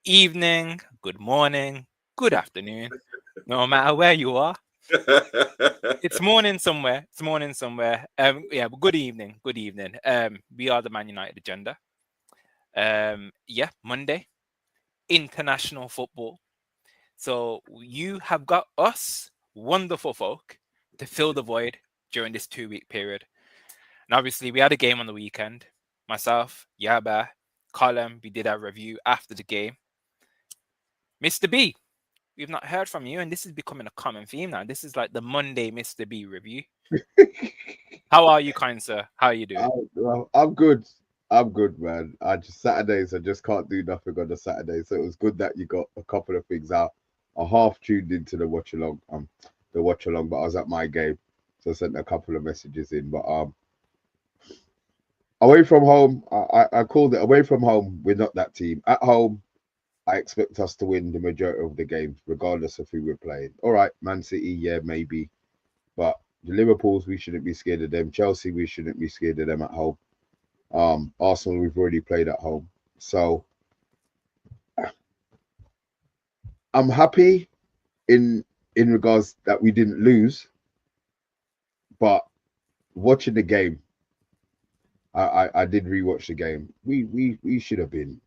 evening, good morning, good afternoon, no matter where you are. It's morning somewhere. It's morning somewhere. Yeah, but good evening, good evening. We are the Man United agenda. Yeah, Monday, international football. So you have got us, wonderful folk, to fill the void during this 2 week period. And obviously, we had a game on the weekend. Myself, Yaba, Colin, we did our review after the game. Mr. B, we've not heard from you, and this is becoming a common theme now. This is like the Monday Mr. B review. How are you, kind sir? How are you doing? I'm good. I'm good, man. I just Saturdays, I just can't do nothing on a Saturday. So it was good that you got a couple of things out. I half tuned into the watch along, but I was at my game, so I sent a couple of messages in. But away from home, I called it away from home. We're not that team. At home, I expect us to win the majority of the games, regardless of who we're playing. All right, Man City, yeah, maybe, but the Liverpools, we shouldn't be scared of them. Chelsea, we shouldn't be scared of them at home. Arsenal, we've already played at home. So I'm happy in regards that we didn't lose, but watching the game, I did rewatch the game. We should have been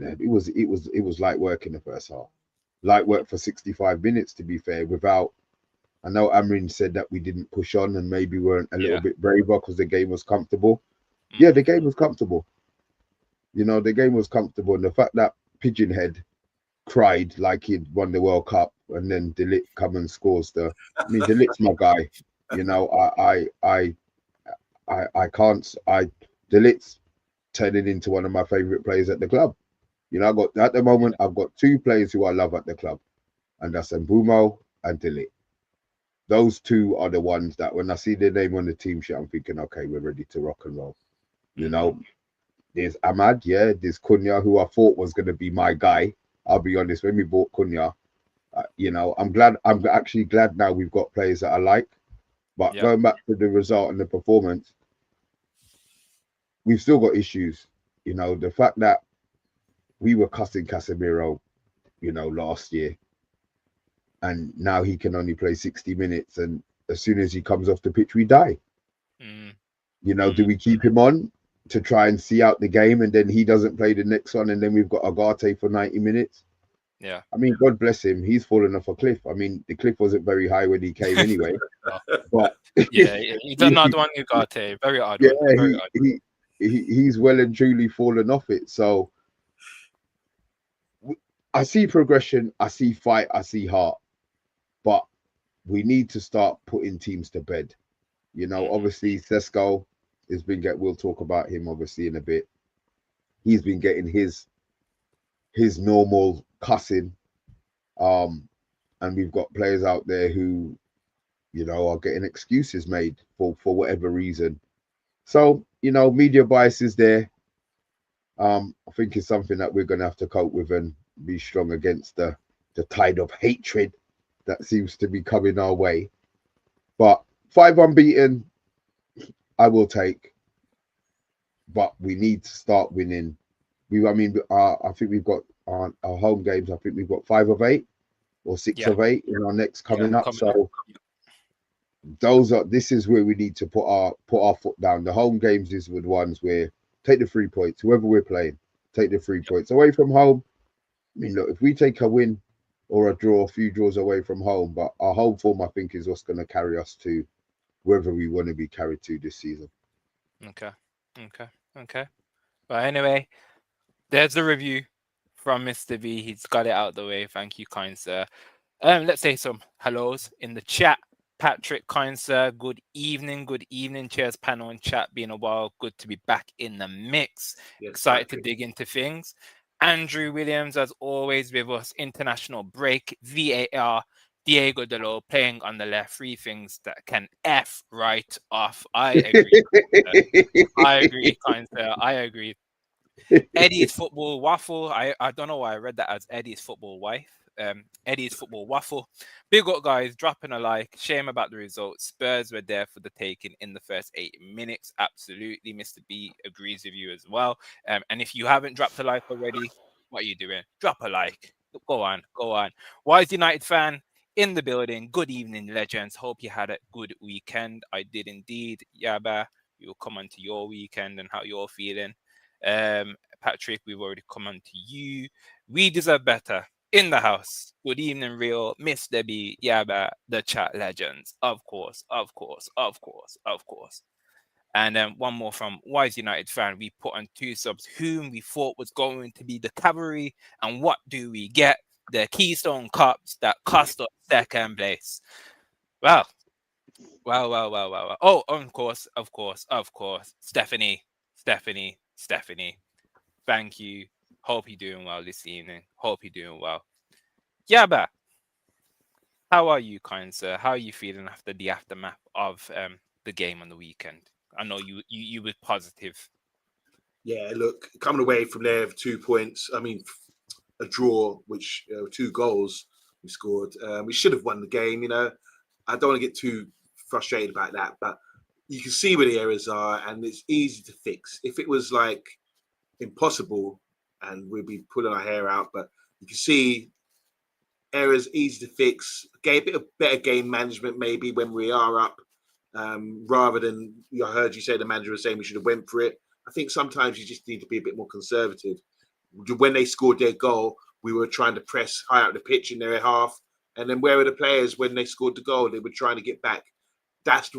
ahead. It was light work in the first half. Light work for 65 minutes to be fair, without I know Amrin said that we didn't push on and maybe weren't a little Yeah. bit braver because the game was comfortable. Yeah, Mm. the game was comfortable. The game was comfortable. And the fact that Pigeonhead cried like he'd won the World Cup, and then Delit come and scores I mean, Delit's my guy. You know, I can't. Delit's turning into one of my favorite players at the club. I got at the moment. I've got two players who I love at the club, and that's Mbumo and Delit. Those two are the ones that when I see their name on the team sheet, I'm thinking, okay, we're ready to rock and roll. You Mm. know, there's Ahmad, yeah, there's Cunha, who I thought was going to be my guy. I'll be honest, when we bought Cunha, I'm glad. I'm actually glad now we've got players that I like. But Yep. going back to the result and the performance, we've still got issues. The fact that we were cussing Casemiro, last year, and now he can only play 60 minutes, and as soon as he comes off the pitch, we die. Mm. Do Mm. we keep him on to try and see out the game, and then he doesn't play the next one, and then we've got Agate for 90 minutes? Yeah. I mean, God bless him. He's fallen off a cliff. I mean, the cliff wasn't very high when he came anyway, Oh, but yeah, he's another one who got a very odd yeah, one. Very odd one. he's well and truly fallen off it. So I see progression, I see fight, I see heart, but we need to start putting teams to bed. Mm. Obviously, Sesko has been get. We'll talk about him obviously in a bit. He's been getting his normal cussing, um, and we've got players out there who are getting excuses made for whatever reason. So media bias is there. I think it's something that we're going to have to cope with and be strong against the tide of hatred that seems to be coming our way. But 5 unbeaten, I will take. But we need to start winning. I think we've got our home games. I think we've got 5 of 8 or six Yeah. of eight in our next Yeah. coming up. Coming up. So this is where we need to put our foot down. The home games is with ones where take the 3 points. Whoever we're playing, take the 3 points away from home. I mean, look, if we take a win or a draw, a few draws away from home, but our home form, I think, is what's going to carry us to wherever we want to be carried to this season. Okay. Okay. Okay. But anyway, there's the review from Mr. V. He's got it out of the way. Thank you, kind sir. Let's say some hellos in the chat. Patrick, kind sir, good evening, good evening. Cheers, panel and chat. Been a while. Good to be back in the mix. Yes, Excited to Patrick. dig into things. Andrew Williams, as always, with us. International break, VAR. Diego Delo playing on the left. Three things that can F right off. I agree. I agree, kind sir. I agree. Eddie's football waffle. I don't know why I read that as Eddie's football wife. Eddie's football waffle. Big up, guys. Dropping a like. Shame about the results. Spurs were there for the taking in the first 8 minutes. Absolutely. Mr. B agrees with you as well. And if you haven't dropped a like already, What are you doing? Drop a like. Go on, go on. Wise United fan in the building. Good evening, legends. Hope you had a good weekend. I did indeed. Yaba, we'll come on to your weekend and how you're feeling. Patrick, we've already come on to you. We deserve better. In the house. Good evening, Real. Miss Debbie, Yaba, the chat legends. Of course, of course, of course, of course. And then one more from Wise United fan. We put on 2 subs whom we thought was going to be the cavalry. And what do we get? The Keystone Cups that cost us second place. Wow. Wow. Oh, of course. Stephanie. Thank you. Hope you're doing well this evening. Hope you're doing well. Yaba, how are you, kind sir? How are you feeling after the aftermath of the game on the weekend? I know you were positive. Yeah, look, coming away from there with 2 points. I mean, a draw, which 2 goals we scored. We should have won the game. I don't want to get too frustrated about that, but you can see where the errors are, and it's easy to fix. If it was like impossible, and we'd be pulling our hair out, but you can see errors easy to fix. A bit of better game management maybe when we are up. Rather than, I heard you say the manager was saying we should have went for it. I think sometimes you just need to be a bit more conservative. When they scored their goal, we were trying to press high up the pitch in their half. And then where were the players when they scored the goal? They were trying to get back. That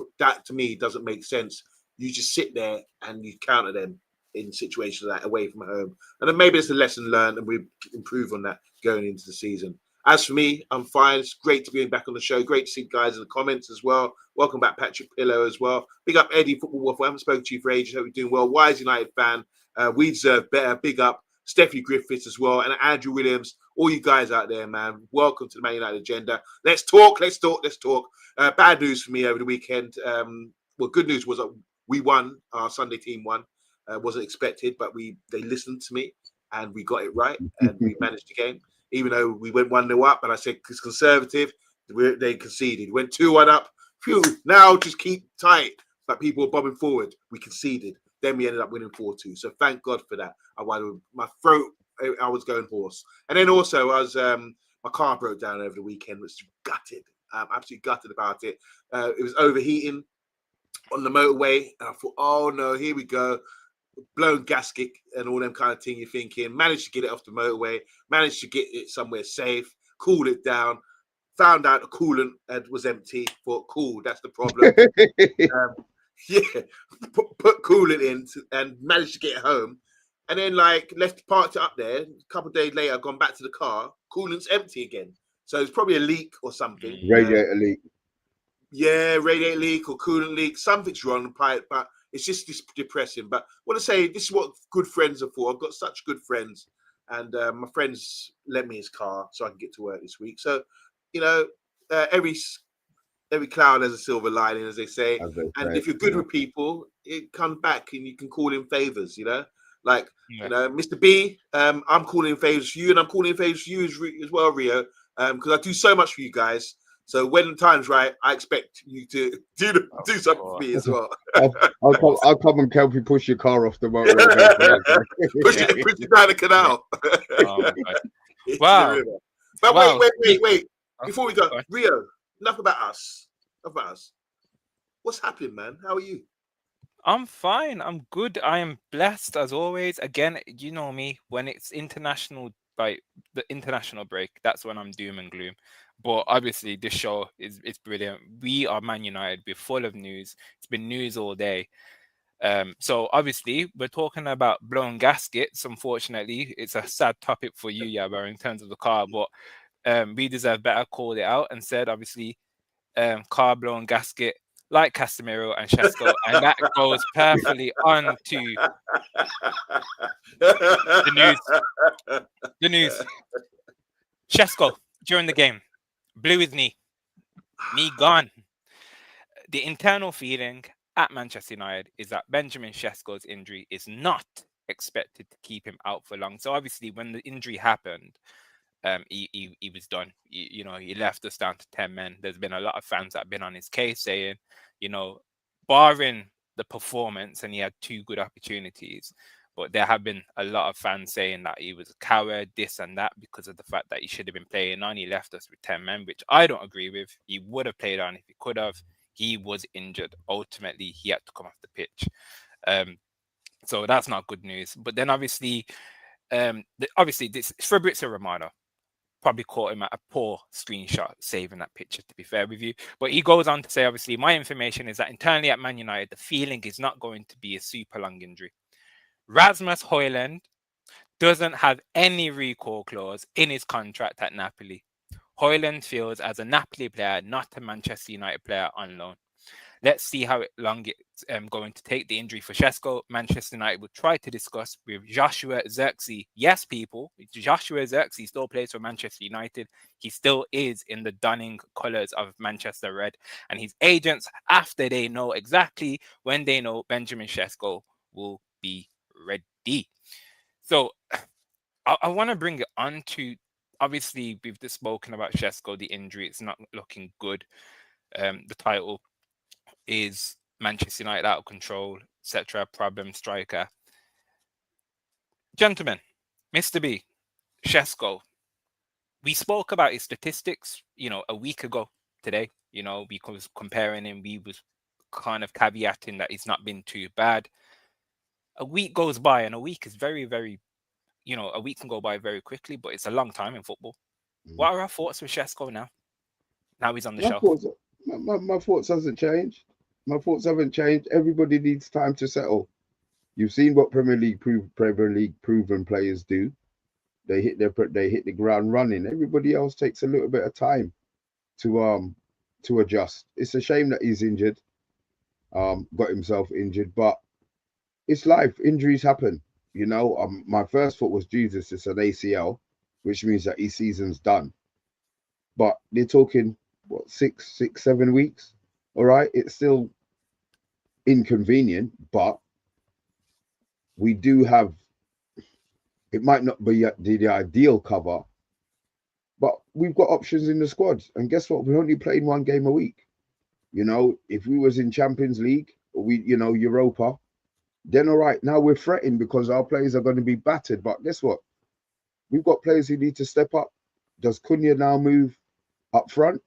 to me doesn't make sense. You just sit there and you counter them in situations like that away from home. And then maybe it's a lesson learned and we improve on that going into the season. As for me, I'm fine. It's great to be back on the show. Great to see guys in the comments as well. Welcome back, Patrick Pillow, as well. Big up, Eddie, Football Waffle. I haven't spoken to you for ages. Hope you're doing well. Wise United fan. We deserve better. Big up, Stephanie Griffiths as well. And Andrew Williams. All you guys out there, man. Welcome to the Man United Agenda. Let's talk. Bad news for me over the weekend. Well, good news was that we won. Our Sunday team won. Wasn't expected, but they listened to me and we got it right. And we managed the game. Even though we went 1-0 up, and I said it's conservative, they conceded. Went 2-1 up. Phew, now just keep tight. But people were bobbing forward. We conceded. Then we ended up winning 4-2. So thank God for that. My throat, I was going hoarse. And then also, my car broke down over the weekend, which was gutted. I'm absolutely gutted about it. It was overheating on the motorway. And I thought, oh no, here we go. Blown gasket and all them kind of thing you're thinking. Managed to get it off the motorway, managed to get it somewhere safe, cool it down, found out the coolant was empty. Thought, cool, that's the problem. Put coolant in and managed to get it home. And then parked it up there. A couple of days later, I've gone back to the car, coolant's empty again. So it's probably a leak or something. Radiator leak. Yeah, radiator leak or coolant leak. Something's wrong with the pipe, but it's just depressing. But I want to say this is what good friends are for. I've got such good friends, and my friends lent me his car so I can get to work this week. So, every cloud has a silver lining, as they say. And if you're good with people, it comes back and you can call in favors. Mr. B, I'm calling in favors for you, and I'm calling in favors for you as well, Rio, because I do so much for you guys. So when the time's right, I expect you to do something for me as well. I'll come and help you push your car off the motorway. push it down the canal. Wow. But wait. Before we go, Rio, enough about us. What's happening, man? How are you? I'm fine. I'm good. I am blessed as always. Again, you know me, when it's international, like the international break, that's when I'm doom and gloom. But obviously, this show it's brilliant. We are Man United. We're full of news. It's been news all day. So obviously, we're talking about blown gaskets. Unfortunately, it's a sad topic for you, Yaba, in terms of the car. But we deserve better. Called it out and said, obviously, car blown gasket like Casemiro and Šeško, and that goes perfectly on to the news. Šeško during the game blew his knee gone. The internal feeling at Manchester United is that Benjamin Šeško's injury is not expected to keep him out for long. So obviously, when the injury happened, he was done. He left us down to 10 men. There's been a lot of fans that have been on his case saying, barring the performance, and he had 2 good opportunities, But there have been a lot of fans saying that he was a coward, this and that, because of the fact that he should have been playing on. He left us with 10 men, which I don't agree with. He would have played on if he could have. He was injured. Ultimately, he had to come off the pitch. So that's not good news. But then obviously this Fabrizio Romano probably caught him at a poor screenshot saving that picture, to be fair with you. But he goes on to say, obviously, my information is that internally at Man United, the feeling is not going to be a super long injury. Rasmus Højlund doesn't have any recall clause in his contract at Napoli. Højlund feels as a Napoli player, not a Manchester United player on loan. Let's see how long it's going to take. The injury for Šeško, Manchester United will try to discuss with Joshua Zirkzee. Yes, people, Joshua Zirkzee still plays for Manchester United. He still is in the dunning colours of Manchester Red. And his agents, after they know exactly when they know Benjamin Šeško will be ready. So I want to bring it on to, obviously, we've just spoken about Šeško, the injury. It's not looking good. The title is Manchester United out of control, etc. Problem striker. Gentlemen, Mr. B, Šeško, we spoke about his statistics, a week ago today. We was comparing him. We was kind of caveating that he's not been too bad. A week goes by, and a week is very, very, a week can go by very quickly, but it's a long time in football. What are our thoughts with Šeško now? Now he's on the shelf. My thoughts hasn't changed. My thoughts haven't changed. Everybody needs time to settle. You've seen what Premier League proven players do. They hit the ground running. Everybody else takes a little bit of time to adjust. It's a shame that he's injured, got himself injured, but it's life. Injuries happen. My first thought was, Jesus, it's an ACL, which means that his season's done. But they're talking, what, 7 weeks? All right, it's still inconvenient, but we do have, it might not be the ideal cover, but we've got options in the squad. And guess what? We're only playing one game a week. If we was in Champions League or Europa, then all right, now we're threatened because our players are going to be battered. But guess what? We've got players who need to step up. Does Cunha now move up front?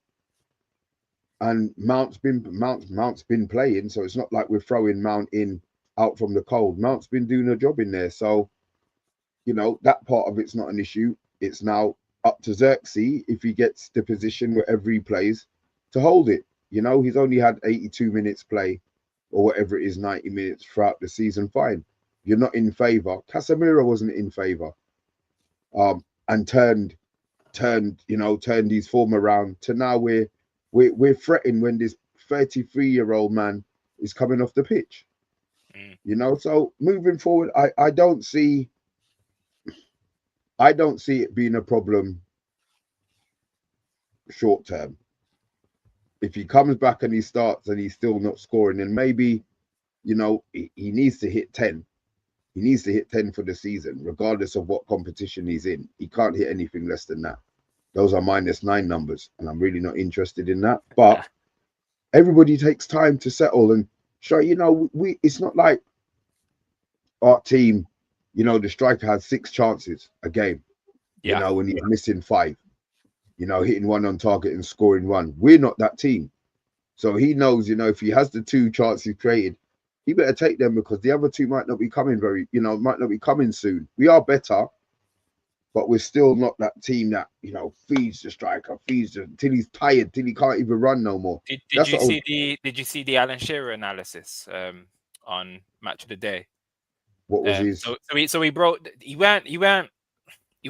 And Mount's been playing, so it's not like we're throwing Mount in out from the cold. Mount's been doing a job in there, so that part of it's not an issue. It's now up to Zirkzee if he gets the position wherever he plays to hold it. He's only had 82 minutes play or whatever it is, 90 minutes throughout the season. Fine, you're not in favour. Casemiro wasn't in favour, and turned his form around to now we're threatened when this 33-year-old man is coming off the pitch. So moving forward, I don't see it being a problem short term. If he comes back and he starts and he's still not scoring, then maybe he needs to hit 10. He needs to hit 10 for the season, regardless of what competition he's in. He can't hit anything less than that. Those are -9 numbers, and I'm really not interested in that. But everybody takes time to settle and show. It's not like our team. The striker had 6 chances a game. When he's missing 5. Hitting 1 on target and scoring 1. We're not that team, so he knows. If he has the 2 chances created, he better take them because the other 2 might not be coming might not be coming soon. We are better. But we're still not that team that, feeds the striker, till he's tired, till he can't even run no more. Did you see the Alan Shearer analysis on Match of the Day? What was his? So he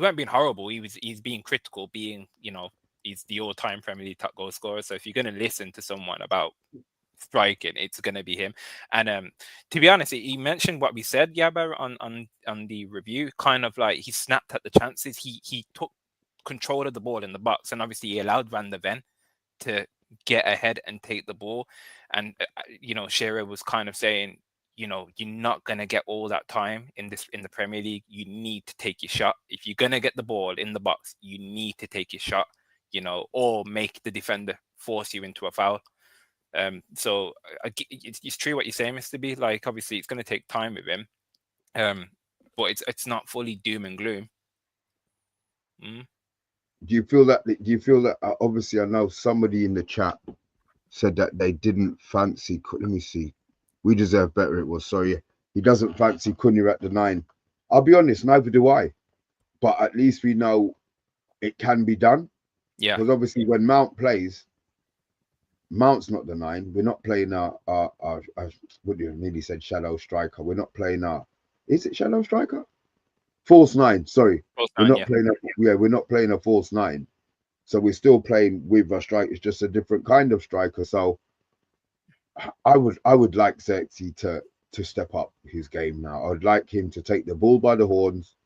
weren't being horrible. He's being critical, he's the all-time Premier League top goal scorer. So if you're going to listen to someone about striking, it's going to be him. And to be honest, he mentioned what we said, Yaba, on the review, kind of like he snapped at the chances. He took control of the ball in the box, and obviously he allowed Van der Ven to get ahead and take the ball. And Shearer was kind of saying, you're not going to get all that time in the Premier League. You need to take your shot. If you're going to get the ball in the box, you need to take your shot, or make the defender force you into a foul. So it's true what you're saying, Mr. B. Like, obviously, it's going to take time with him. but it's not fully doom and gloom. Do you feel that obviously I know somebody in the chat said that they didn't fancy, let me see, We Deserve Better it was, sorry, he doesn't fancy Cunha at the 9. I'll be honest, neither do I, but at least we know it can be done. Yeah, because obviously when Mount plays, Mount's not the 9. We're not playing our what do you nearly said shadow striker. We're not playing is it shadow striker? False 9, sorry. We're not playing we're not playing a false 9. So we're still playing with a striker. It's just a different kind of striker. So I would like Xerxes to step up his game now. I would like him to take the bull by the horns,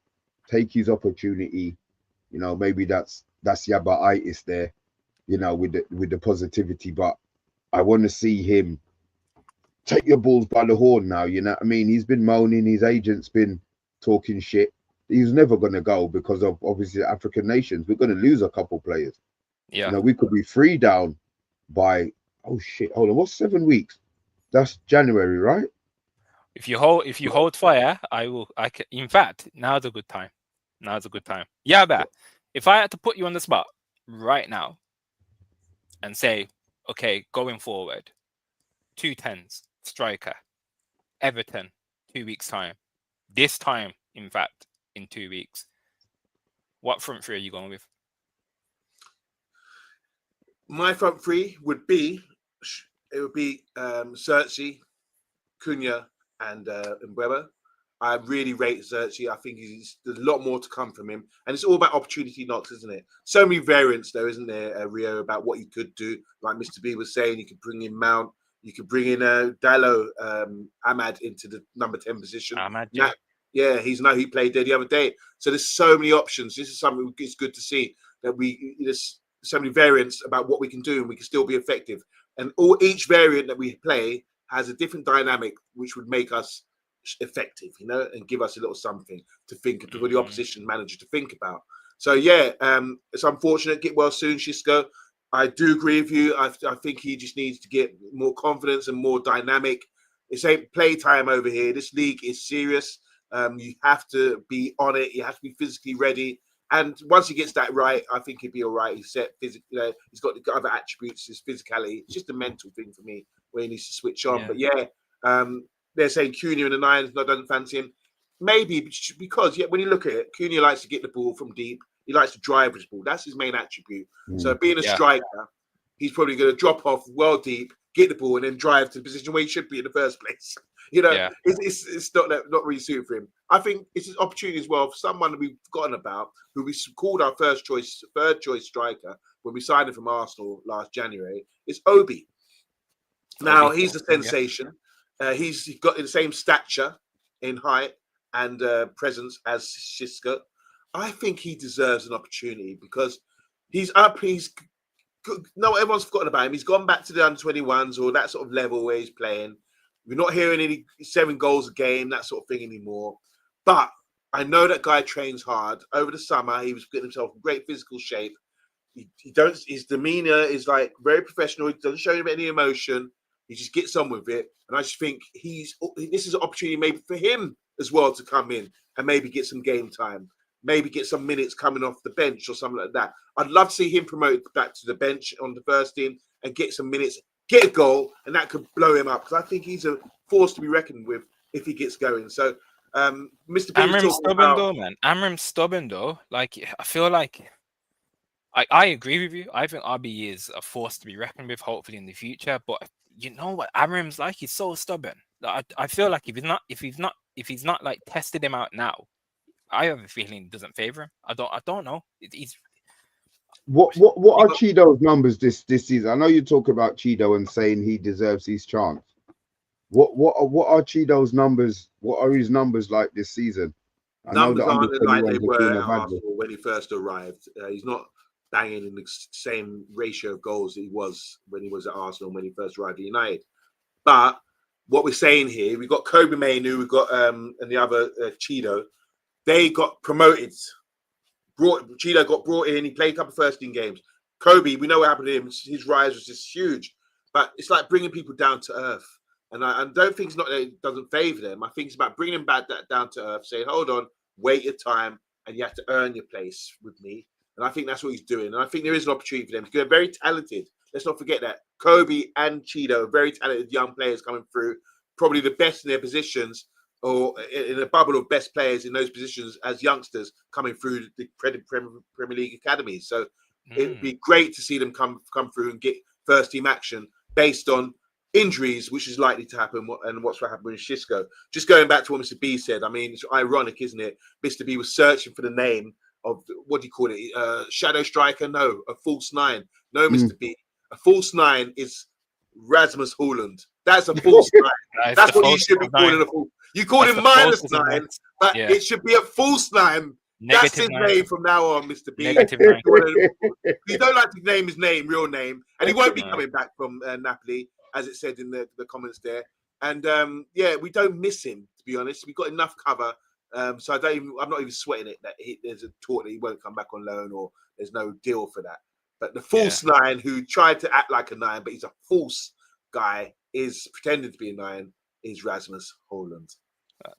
take his opportunity. You know, maybe that's Yabaitis there, you know, with the positivity. But I want to see him take your balls by the horn now. You know what I mean? He's been moaning. His agent's been talking shit. He's never going to go because of obviously African nations. We're going to lose a couple players. yeah. You know, we could be 3 down by, oh shit, hold on, what's 7 weeks? That's January, right? If you hold fire, in fact, now's a good time. Yeah, but if I had to put you on the spot right now and say, okay, going forward, 2 10s, striker, Everton, 2 weeks time. This time, in fact, in 2 weeks. What front three are you going with? My front three would be Xerxes, Cunha, and Mbeumo. I really rate Xerxes. I think there's a lot more to come from him. And it's all about opportunity knocks, isn't it? So many variants, though, isn't there, Rio, about what you could do. Like Mr. B was saying, you could bring in Mount. You could bring in Dallo Ahmad into the number 10 position. Ahmad, yeah, he played there the other day. So there's so many options. This is something it's good to see that there's so many variants about what we can do and we can still be effective. And each variant that we play has a different dynamic, which would make us effective, you know, and give us a little something to think for the opposition manager to think about. So yeah, it's unfortunate. Get well soon, Xisco. I do agree with you. I think he just needs to get more confidence and more dynamic. It's ain't playtime over here. This league is serious. You have to be on it. You have to be physically ready. And once he gets that right, I think he'll be all right. He's set physically. You know, he's got the other attributes, his physicality. It's just a mental thing for me where he needs to switch on. Yeah. But yeah, they're saying Cunha in the 9 doesn't fancy him. Maybe because when you look at it, Cunha likes to get the ball from deep. He likes to drive his ball. That's his main attribute. So being a striker, he's probably going to drop off well deep, get the ball, and then drive to the position where he should be in the first place. You know, it's not really suited for him. I think it's an opportunity as well for someone that we've forgotten about, who we called our third choice striker when we signed him from Arsenal last January. It's Obi. Now he's a sensation. He's got the same stature in height and presence as Xisco. I think he deserves an opportunity because he's up. He's good. No, everyone's forgotten about him. He's gone back to the under-21s or that sort of level where he's playing. We're not hearing any 7 goals a game, that sort of thing anymore. But I know that guy trains hard. Over the summer, he was getting himself in great physical shape. His demeanor is like very professional. He doesn't show him any emotion. He just gets on with it. And I just think this is an opportunity maybe for him as well to come in and maybe get some game time. Maybe get some minutes coming off the bench or something like that. I'd love to see him promoted back to the bench on the first team and get some minutes, get a goal, and that could blow him up because I think he's a force to be reckoned with if he gets going. So, Mr. Amram's stubborn though, man. Amram's stubborn though. Like, I feel like I agree with you. I think RB is a force to be reckoned with, hopefully in the future. But you know what Amram's like? He's so stubborn. I feel like if he's not like tested him out now, I have a feeling it doesn't favor him. I don't know. What are Chido's numbers this season? I know you talk about Chido and saying he deserves his chance. What are Chido's numbers? What are his numbers like this season? Numbers aren't like they were at Arsenal when he first arrived. He's not banging in the same ratio of goals that he was when he was at Arsenal when he first arrived at United. But what we're saying here, we've got Kobe Mainoo, we've got and the other Chido. They got promoted. Chido got brought in. He played a couple of first team games. Kobe, we know what happened to him. His rise was just huge. But it's like bringing people down to earth. And I don't think it's not that it doesn't favour them. I think it's about bringing them back down to earth, saying, hold on, wait your time, and you have to earn your place with me. And I think that's what he's doing. And I think there is an opportunity for them. They're very talented. Let's not forget that. Kobe and Cheeto, very talented young players coming through, probably the best in their positions, or in a bubble of best players in those positions as youngsters coming through the Premier League academies. So it'd be great to see them come through and get first team action based on injuries, which is likely to happen, and what's what happened with Xisco. Just going back to what Mr. B said, I mean, it's ironic, isn't it? Mr. B was searching for the name of, what do you call it? Shadow striker? No, a false nine. No, Mr. B. A false nine is Rasmus Haaland. That's a false nine. That's what you should be calling a false. You call him -9, but it should be a false nine. That's his name from now on, Mr. B. You don't like to name his real name, and he won't be coming back from Napoli, as it said in the comments there. And we don't miss him, to be honest. We've got enough cover, so I'm not even sweating it that there's a talk that he won't come back on loan, or there's no deal for that. But the false nine, who tried to act like a nine, but he's a false guy, is pretending to be a nine, is Rasmus Haaland.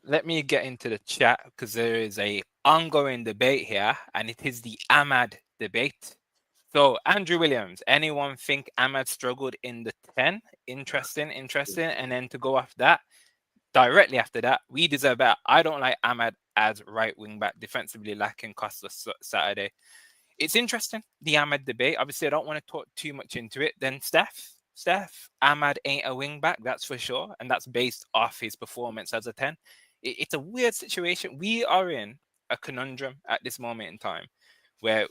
Let me get into the chat, because there is a ongoing debate here, and it is the Ahmad debate. So, Andrew Williams, anyone think Ahmad struggled in the 10? Interesting. And then to go after that, directly after that, we deserve better. I don't like Ahmad as right wing back, defensively lacking, cost us Saturday. It's interesting, the Ahmad debate. Obviously, I don't want to talk too much into it. Then Steph, Ahmad ain't a wing back, that's for sure. And that's based off his performance as a 10. It's a weird situation. We are in a conundrum at this moment in time where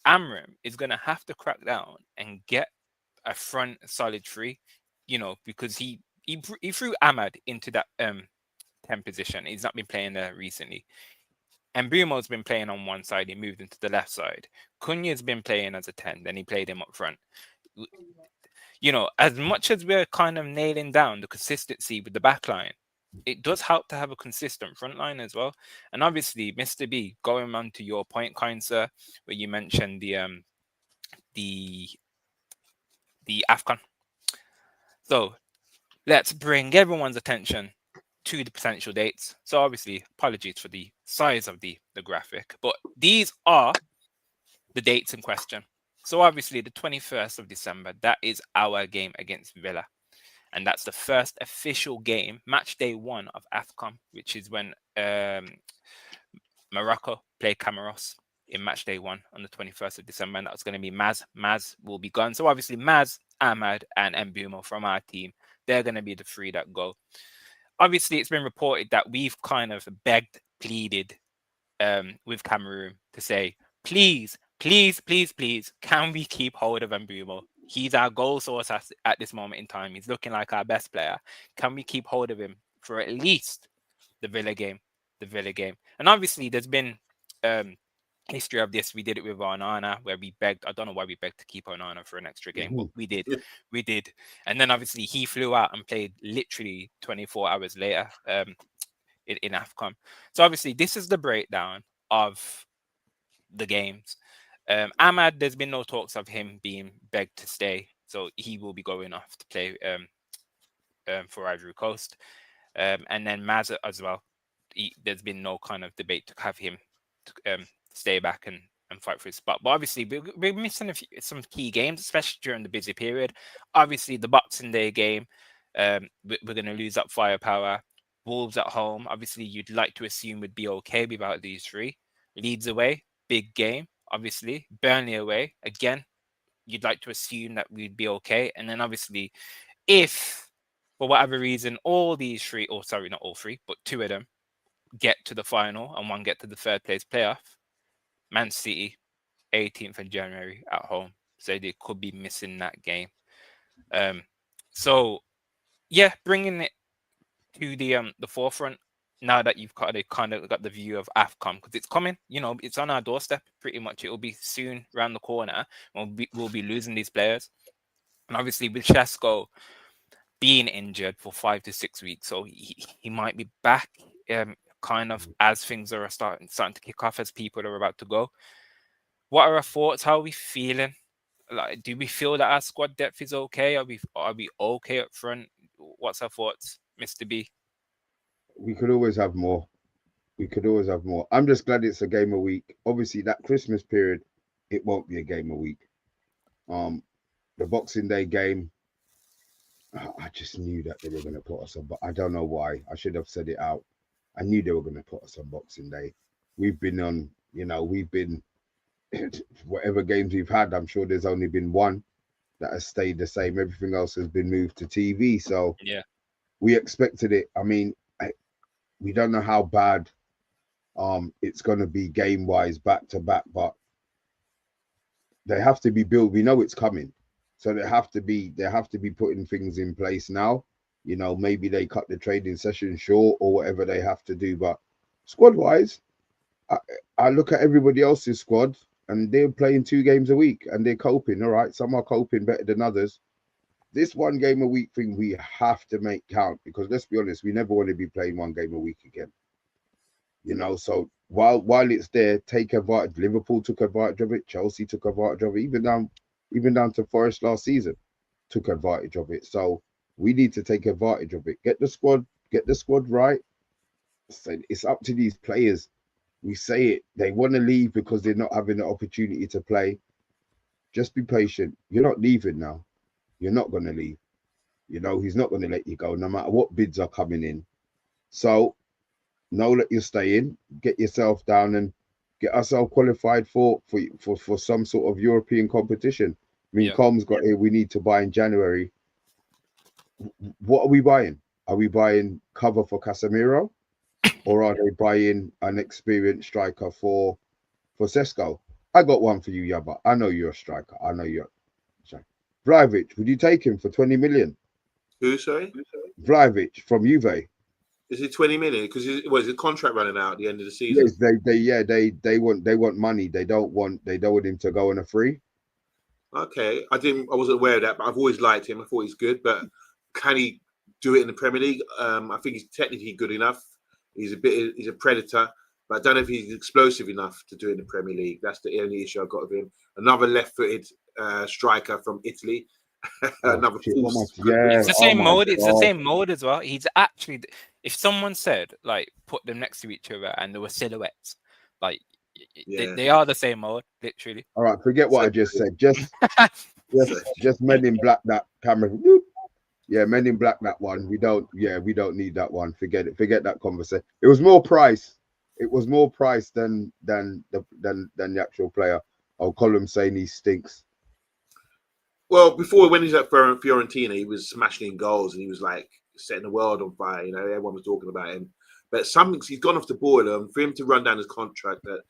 Amram is going to have to crack down and get a front solid three, because he threw Ahmad into that 10 position. He's not been playing there recently. And Mbeumo's been playing on one side. He moved into the left side. Cunha's been playing as a 10. Then he played him up front. As much as we're kind of nailing down the consistency with the back line, it does help to have a consistent front line as well. And obviously, Mr. B, going on to your point, kind sir, where you mentioned the AFCON. So let's bring everyone's attention to the potential dates. So obviously, apologies for the size of the graphic, but these are the dates in question. So obviously, the 21st of December, that is our game against Villa. And that's the first official game, match day 1 of AFCON, which is when Morocco play Comoros in match day 1 on the 21st of December. And that's going to be Maz. Maz will be gone. So obviously, Maz, Ahmad, and Mbeumo from our team, they're going to be the 3 that go. Obviously, it's been reported that we've kind of begged, pleaded with Cameroon to say, please, can we keep hold of Mbeumo? He's our goal source at this moment in time. He's looking like our best player. Can we keep hold of him for at least the Villa game? And obviously, there's been history of this. We did it with Onana, where we begged. I don't know why we begged to keep Onana for an extra game, but we did. And then obviously he flew out and played literally 24 hours later in AFCON. So obviously this is the breakdown of the games. Ahmad, there's been no talks of him being begged to stay, so he will be going off to play for Ivory Coast. And then Maz as well. There's been no kind of debate to have him stay back and fight for his spot. But obviously, we're missing some key games, especially during the busy period. Obviously, the Boxing Day game, we're going to lose that firepower. Wolves at home, obviously, you'd like to assume would be okay without these 3. Leeds away, big game, obviously. Burnley away, again, you'd like to assume that we'd be okay. And then obviously, if for whatever reason all these 3, or sorry, not all 3, but 2 of them get to the final and 1 get to the 3rd place playoff, Man City, 18th of January at home. So they could be missing that game. So, yeah, bringing it to the forefront now that you've kind of got the view of AFCON, because it's coming. It's on our doorstep pretty much. It will be soon around the corner. We'll be losing these players. And obviously with Xisco being injured for 5 to 6 weeks, so he might be back kind of as things are starting to kick off, as people are about to go. What are our thoughts? How are we feeling? Like, do we feel that our squad depth is okay? Are we okay up front? What's our thoughts, Mr. B? We could always have more. I'm just glad it's a game a week. Obviously, that Christmas period, it won't be a game a week. The Boxing Day game, I just knew that they were going to put us on, but I don't know why. I should have said it out. I knew they were going to put us on Boxing Day. We've been on, whatever games we've had, I'm sure there's only been one that has stayed the same. Everything else has been moved to TV. So yeah, we expected it. I mean, we don't know how bad it's going to be game wise back to back, but they have to be built. We know it's coming. So they have to be putting things in place now. Maybe they cut the training session short or whatever they have to do. But squad wise, I look at everybody else's squad and they're playing 2 games a week and they're coping. All right. Some are coping better than others. This 1 game a week thing, we have to make count, because let's be honest, we never want to be playing 1 game a week again. So while it's there, take advantage. Liverpool took advantage of it. Chelsea took advantage of it. Even down to Forest last season, took advantage of it. So we need to take advantage of it. Get the squad right. So it's up to these players. We say it. They want to leave because they're not having the opportunity to play. Just be patient. You're not leaving now. You're not going to leave. He's not going to let you go, no matter what bids are coming in. So know that you're staying. Get yourself down and get ourselves qualified for some sort of European competition. I mean, Com's got here. We need to buy in January. What are we buying? Are we buying cover for Casemiro, or are they buying an experienced striker for Sesko? I got one for you, Yaba. I know you're a striker. I know you're. Vlahovic, would you take him for 20 million? Who, sorry? Vlahovic from Juve. Is it 20 million? Because is the contract running out at the end of the season? Yes, they want money. They don't want him to go on a free. Okay, I wasn't aware of that, but I've always liked him. I thought he's good, but can he do it in the Premier League? I think he's technically good enough. He's a predator, but I don't know if he's explosive enough to do it in the Premier League. That's the only issue I've got with him. Another left-footed striker from Italy. Another it's the same mode. It's the same mode as well. He's actually, if someone said like put them next to each other and there were silhouettes, like they are the same mode, literally. All right, forget what I just said. Just Men in Black that camera. Yeah, Men in Black that one. We don't need that one. Forget it. Forget that conversation. It was more price. It was more price than the actual player. Oh, Column saying he stinks. Well, before when he was at Fiorentina, he was smashing in goals and he was like setting the world on fire. Everyone was talking about him. But he's gone off the boil. And for him to run down his contract at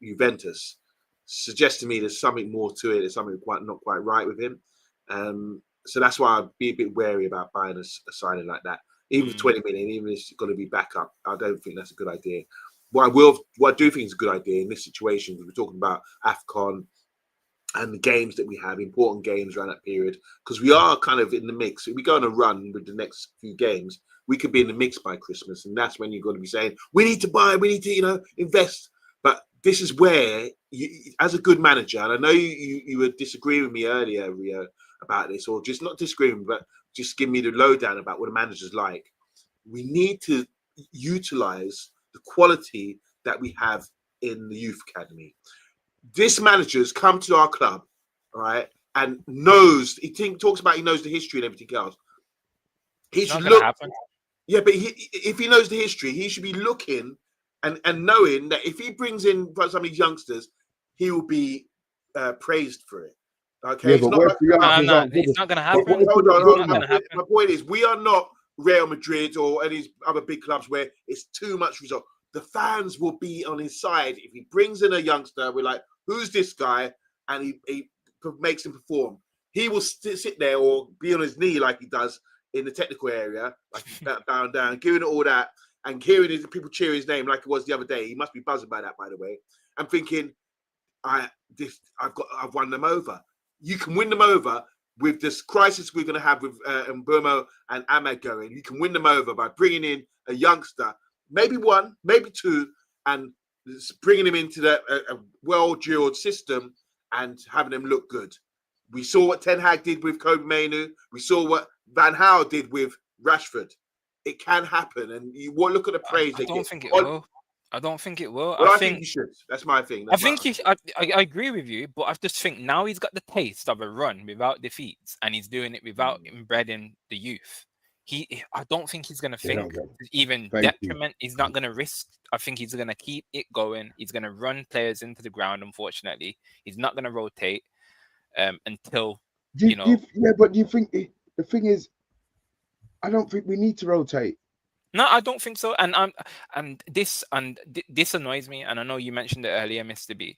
Juventus suggests to me there's something more to it. There's something not quite right with him. So that's why I'd be a bit wary about buying a signing like that. Even for 20 million, even if it's going to be backup, I don't think that's a good idea. What I do think is a good idea in this situation, because we're talking about AFCON and the games that we have, important games around that period, because we are kind of in the mix. If we go on a run with the next few games, we could be in the mix by Christmas, and that's when you're going to be saying, we need to buy, we need to, invest. But this is where, as a good manager, and I know you were disagreeing with me earlier, Rio, about this, or just not disagreeing, but just give me the lowdown about what a manager's like. We need to utilize the quality that we have in the youth academy. This manager's come to our club, all right, and knows, talks about he knows the history and everything else. He should look. Happen. Yeah, but if he knows the history, he should be looking and knowing that if he brings in some of these youngsters, he will be praised for it. Okay, yeah, it's not going to happen. Hold on. My point is, we are not Real Madrid or any other big clubs where it's too much result. The fans will be on his side if he brings in a youngster. We're like, who's this guy? And he makes him perform. He will sit there or be on his knee like he does in the technical area, like he's bowing down, giving it all that, and hearing people cheer his name like it was the other day. He must be buzzing by that, by the way. I'm thinking, I've won them over. You can win them over with this crisis we're going to have with Mbeumo and Ahmed going. You can win them over by bringing in a youngster, maybe one, maybe two, and bringing him into a well-drilled system and having them look good. We saw what Ten Hag did with Kobe Mainoo. We saw what Van Gaal did with Rashford. It can happen, and you look at the praise I they don't get. think it will. I don't think it will. Well, I think you should. That's my thing. I think I agree with you, but I just think now he's got the taste of a run without defeats, and he's doing it without embedding the youth. I don't think he's going to think even detriment. He's not going to risk. I think he's going to keep it going. He's going to run players into the ground. Unfortunately, he's not going to rotate until yeah, but do you think the thing is, I don't think we need to rotate. No, I don't think so. And this annoys me. And I know you mentioned it earlier, Mr. B.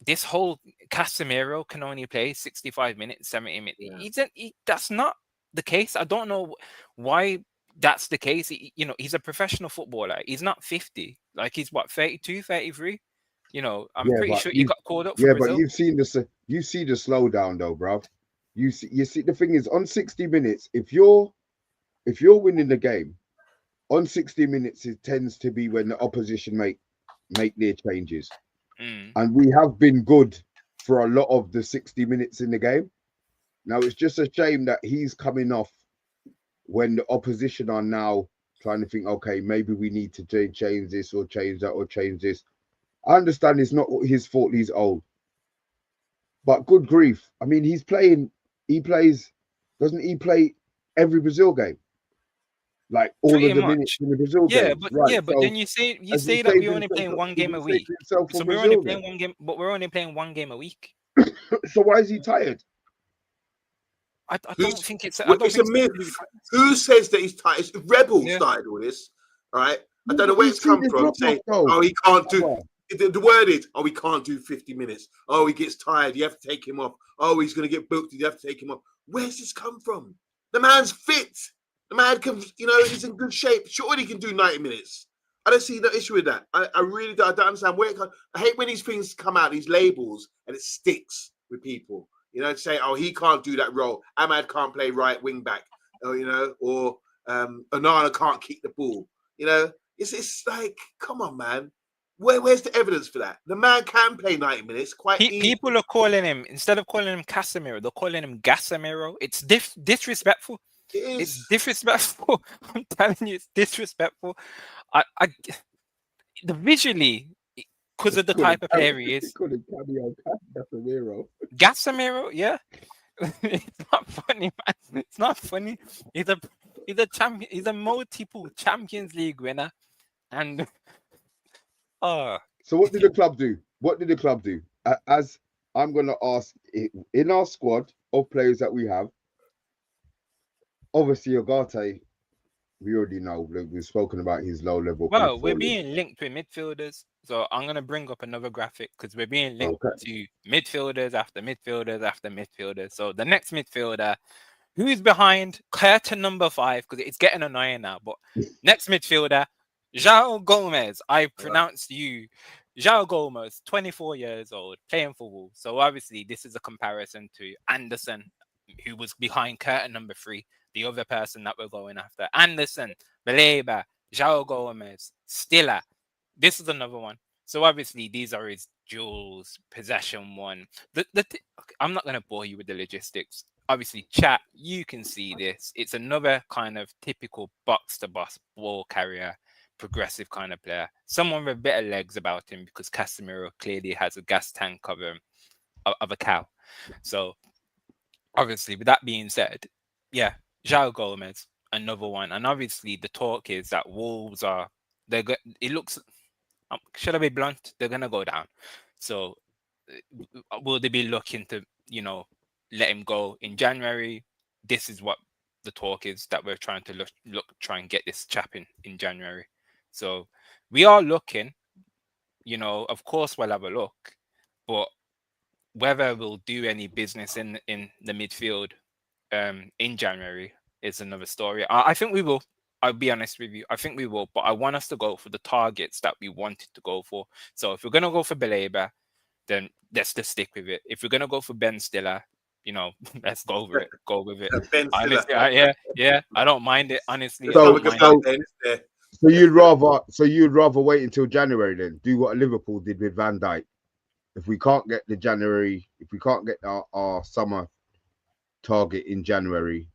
This whole Casemiro can only play 65 minutes, 70 minutes. Yeah. That's not the case. I don't know why that's the case. He's a professional footballer. He's not 50. Like, he's what, 32, 33? I'm pretty sure he got called up for Brazil. But you see the slowdown though, bro. You see the thing is, on 60 minutes, if you're winning the game, on 60 minutes, it tends to be when the opposition make their changes. And we have been good for a lot of the 60 minutes in the game. Now, it's just a shame that he's coming off when the opposition are now trying to think, okay, maybe we need to change this or change that or change this. I understand it's not his fault he's old. But good grief. I mean, doesn't he play every Brazil game? Like all pretty of the much. Minutes in the Brazil game. But then you say that we're only playing one game a week. So we're only playing one game, but we're only playing one game a week. So why is he tired? I don't think it's. It's a myth. Who says that he's tired? It's Rebel started all this, right? I don't know where it's come from. Saying, he can't do. The word is, he can't do 50 minutes. Oh, he gets tired. You have to take him off. Oh, he's going to get booked. You have to take him off. Where's this come from? The man's fit. The man can, he's in good shape. Sure, he can do 90 minutes. I don't see no issue with that. I really don't understand where it comes. I hate when these things come out, these labels, and it sticks with people. Say, he can't do that role. Ahmad can't play right wing back. Or Onana can't kick the ball. It's like, come on, man. Where's the evidence for that? The man can play 90 minutes quite easily. People are calling him, instead of calling him Casemiro, they're calling him Gasamiro. It's disrespectful. It's disrespectful. I'm telling you, it's disrespectful. Visually, because of the type of player he is. Gasamiro, yeah. It's not funny, man. It's not funny. He's a champion. He's a multiple Champions League winner, and So what did the club do? As I'm going to ask, in our squad of players that we have, obviously Ugarte, we already know. We've spoken about his low level. Well, we're being linked with midfielders, so I'm going to bring up another graphic because we're being linked to midfielders after midfielders after midfielders. So the next midfielder, who's behind curtain number 5, because it's getting annoying now, but next midfielder, João Gomez. I pronounced you. João Gomez, 24 years old, playing for Wolves. So obviously this is a comparison to Anderson, who was behind curtain number 3, the other person that we're going after. Anderson, Baleba, João Gomez, Stiller. This is another one. So obviously these are his duels, possession one. I'm not going to bore you with the logistics. Obviously, chat, you can see this. It's another kind of typical box-to-box ball carrier, progressive kind of player. Someone with better legs about him, because Casemiro clearly has a gas tank of a cow. So obviously, with that being said, yeah, João Gomez, another one. And obviously the talk is that Wolves it looks, should I be blunt? They're going to go down. So will they be looking to, let him go in January? This is what the talk is, that we're trying to try and get this chap in January. So we are looking, of course we'll have a look, but whether we'll do any business in the midfield in January is another story. I think we will. I'll be honest with you. I think we will, but I want us to go for the targets that we wanted to go for. So if we're going to go for Baleba, then let's just stick with it. If we're going to go for Ben Stiller, let's go over it. Go with it. Honestly, yeah. I don't mind it, honestly. So you'd rather wait until January then? Do what Liverpool did with Van Dijk? if we can't get our summer target in January,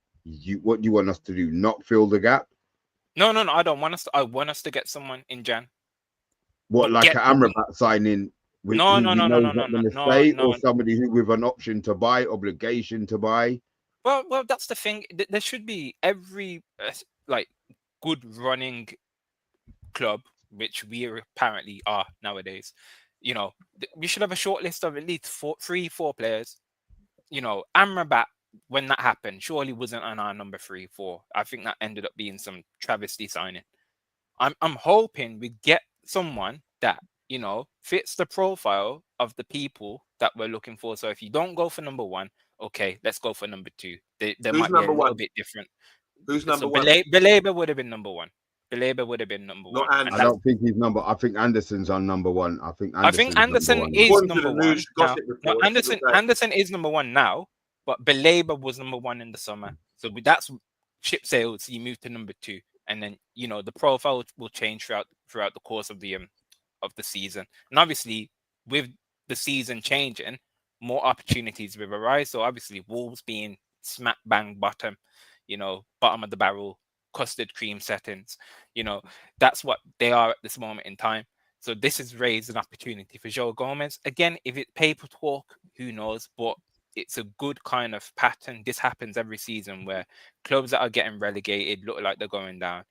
what do you want us to do? Not fill the gap? No. I don't want us to. I want us to get someone in Jan. What, But like get an Amrabat signing with no, who no, we no, no, know no, is no, not going to no, stay, no. or somebody who with an option to buy, obligation to buy? Well, that's the thing. There should be every like good running club, which we apparently are nowadays. You know, we should have a short list of at least 4 players. You know, Amrabat, when that happened, surely wasn't on our number 3, 4. I think that ended up being some travesty signing. I'm hoping we get someone that, you know, fits the profile of the people that we're looking for. So if you don't go for number 1, okay, let's go for number 2. They Who's might be a number little one? bit different. Who's So number one? Baleba would have been number 1. Baleba would have been number Not 1. And I Anderson. don't think he's number. I think Anderson's on number 1. I think Anderson number 1. is According to number the 1 news now. gossip No, report, Anderson is number 1 now, but Baleba was number 1 in the summer. So that's ship sales. You move to number 2, and then, you know, the profile will change throughout the course of the season. And obviously, with the season changing, more opportunities will arise. So obviously, Wolves being smack bang bottom, you know, bottom of the barrel, custard cream settings, you know, that's what they are at this moment in time. So this has raised an opportunity for Joe Gomez. Again, if it's paper talk, who knows? But it's a good kind of pattern. This happens every season where clubs that are getting relegated look like they're going down.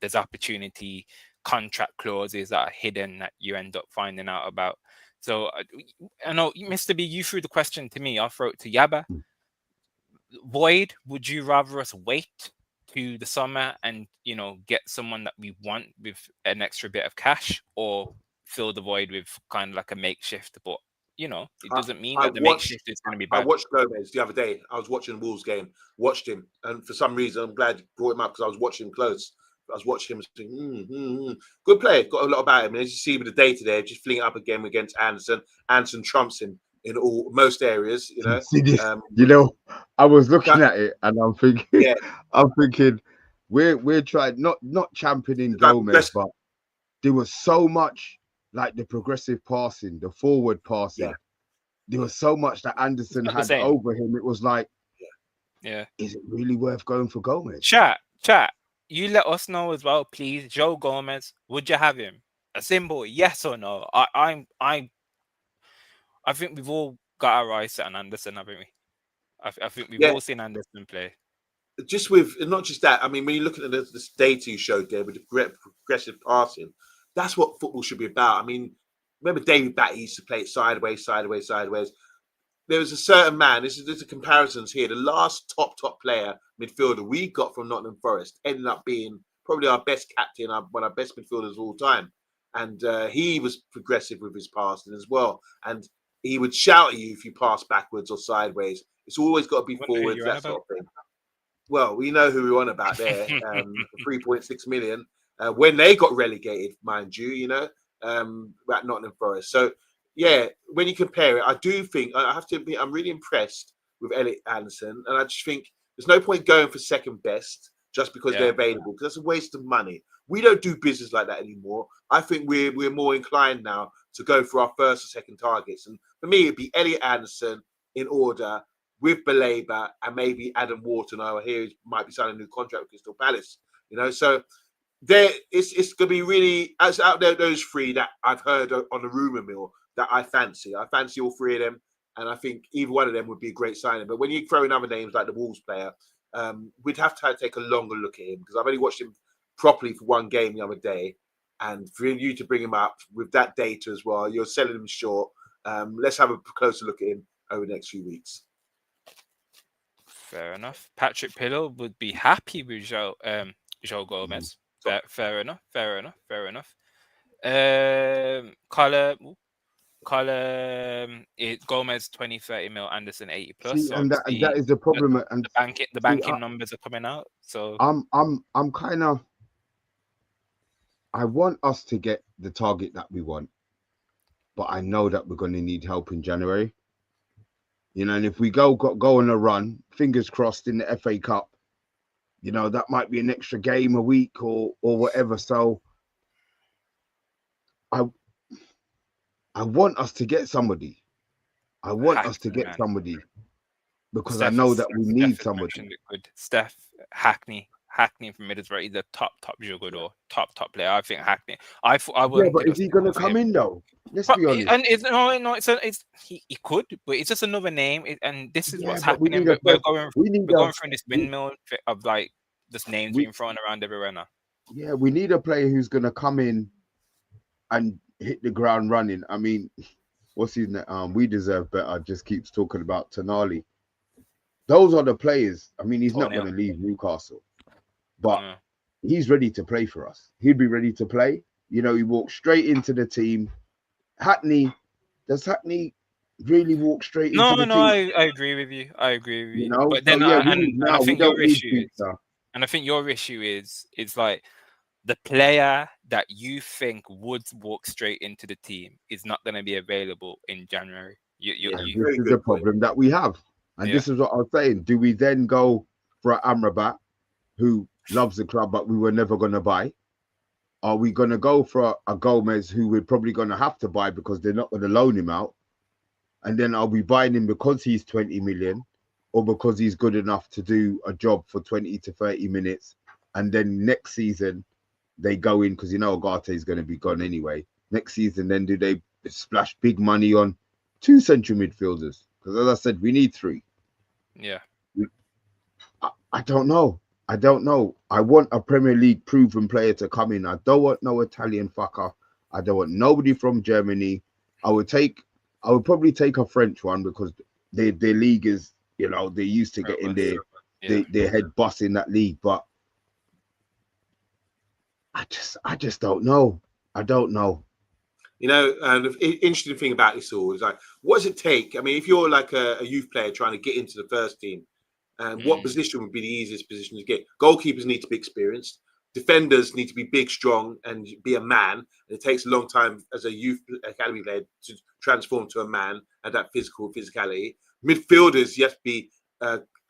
There's opportunity, contract clauses that are hidden that you end up finding out about. So I know, Mr. B, you threw the question to me. I'll throw it to Yaba. Void, would you rather us wait to the summer and, you know, get someone that we want with an extra bit of cash, or fill the void with kind of like a makeshift? But, you know, it doesn't mean that the makeshift is going to be bad. I watched Gomez the other day. I was watching the Wolves game, watched him, and for some reason, I'm glad you brought him up because I was watching him close. I was watching him saying, good player, got a lot about him. And as you see with the data there, just fling it up again against Anderson. Anderson trumps him in most areas, you know. See this, you know, I was looking at it and I'm thinking, yeah. we're trying not championing Gomez, but there was so much like the progressive passing, the forward passing. Yeah. There was so much that Anderson had over him. It was like, yeah, is it really worth going for Gomez? Chat. You let us know as well, please. Joe Gomez, would you have him? A simple yes or no. I think we've all got our eyes set on Anderson, haven't we? I think we've all seen Anderson play. Just with, and not just that, I mean, when you're looking at this data you showed there with the progressive passing, that's what football should be about. I mean, remember David Batty used to play it sideways. There was a certain man, there's the comparisons here. The last top player, midfielder we got from Nottingham Forest ended up being probably our best captain, one of our best midfielders of all time. And he was progressive with his passing as well. And he would shout at you if you pass backwards or sideways. It's always got to be forwards, that sort of thing. Well, we know who we're on about there. 3.6 million. When they got relegated, mind you, you know, at Nottingham Forest. So, yeah, when you compare it, I do think, I have to admit, I'm really impressed with Elliot Anderson. And I just think there's no point going for second best just because they're available, because that's a waste of money. We don't do business like that anymore. I think we're more inclined now to go for our first or second targets. And for me, it'd be Elliot Anderson in order, with Baleba and maybe Adam Wharton. I hear he might be signing a new contract with Crystal Palace. You know, so it's going to be really, as out there, those three that I've heard on the rumour mill that I fancy. I fancy all three of them, and I think either one of them would be a great signing. But when you throw in other names like the Wolves player, we'd have to take a longer look at him, because I've only watched him properly for one game the other day. And for you to bring him up with that data as well, you're selling him short. Let's have a closer look at him over the next few weeks. Fair enough. Patrick Pillow would be happy with Joe Gomez. Fair enough. Column Gomez 20-30 mil, Anderson 80 plus. See, so and that is the problem. And the banking numbers are coming out. So I'm kind of, I want us to get the target that we want, but I know that we're going to need help in January. You know, and if we go on a run, fingers crossed, in the FA Cup, you know, that might be an extra game a week or whatever. So I want us to get somebody. I want us to Hackney, get man. somebody because I Steph know has, that we Steph need has somebody. mentioned it good. Steph, Hackney from Middlesbrough, he's a top jugador, top player. I think Hackney. I Yeah, wouldn't but give is us he going to for come him. in though? Let's But be honest. and it's no, it's he could, but it's just another name. And this is Yeah, what's but we happening. need a We're first. going We need we're a. going through this we- windmill of like just names we being thrown around everywhere now. Yeah, we need a player who's going to come in and hit the ground running. I mean, what's his name? We deserve better. Just keeps talking about Tonali. Those are the players. I mean, he's not going to leave Newcastle, but Yeah. he's ready to play for us. He'd be ready to play. You know, he walked straight into the team. Hackney, does Hackney really walk straight into the team? I agree with you. I agree with you. You know, But so then yeah, we and need I now. We think don't your need issue is, future. and I think your issue is like the player that you think would walk straight into the team is not going to be available in January. Yeah, And You very this is good the point. problem that we have. And Yeah. this is what I was saying. Do we then go for Amrabat, who loves the club, but we were never going to buy? Are we going to go for a Gomez, who we're probably going to have to buy because they're not going to loan him out? And then are we buying him because he's 20 million or because he's good enough to do a job for 20 to 30 minutes? And then next season, they go in because you know Ugarte is going to be gone anyway. Next season, then do they splash big money on 2 central midfielders? Because as I said, we need 3. Yeah. I don't know. I don't know. I want a Premier League proven player to come in. I don't want no Italian fucker. I don't want nobody from Germany. I would probably take a French one because their league is, you know, they're used to getting their head bust in that league. But I just don't know. I don't know. You know, and the interesting thing about this all is like, what does it take? I mean, if you're like a youth player trying to get into the first team, and what position would be the easiest position to get? Goalkeepers need to be experienced. Defenders need to be big, strong, and be a man. And it takes a long time as a youth academy player to transform to a man and that physicality. Midfielders, you have to be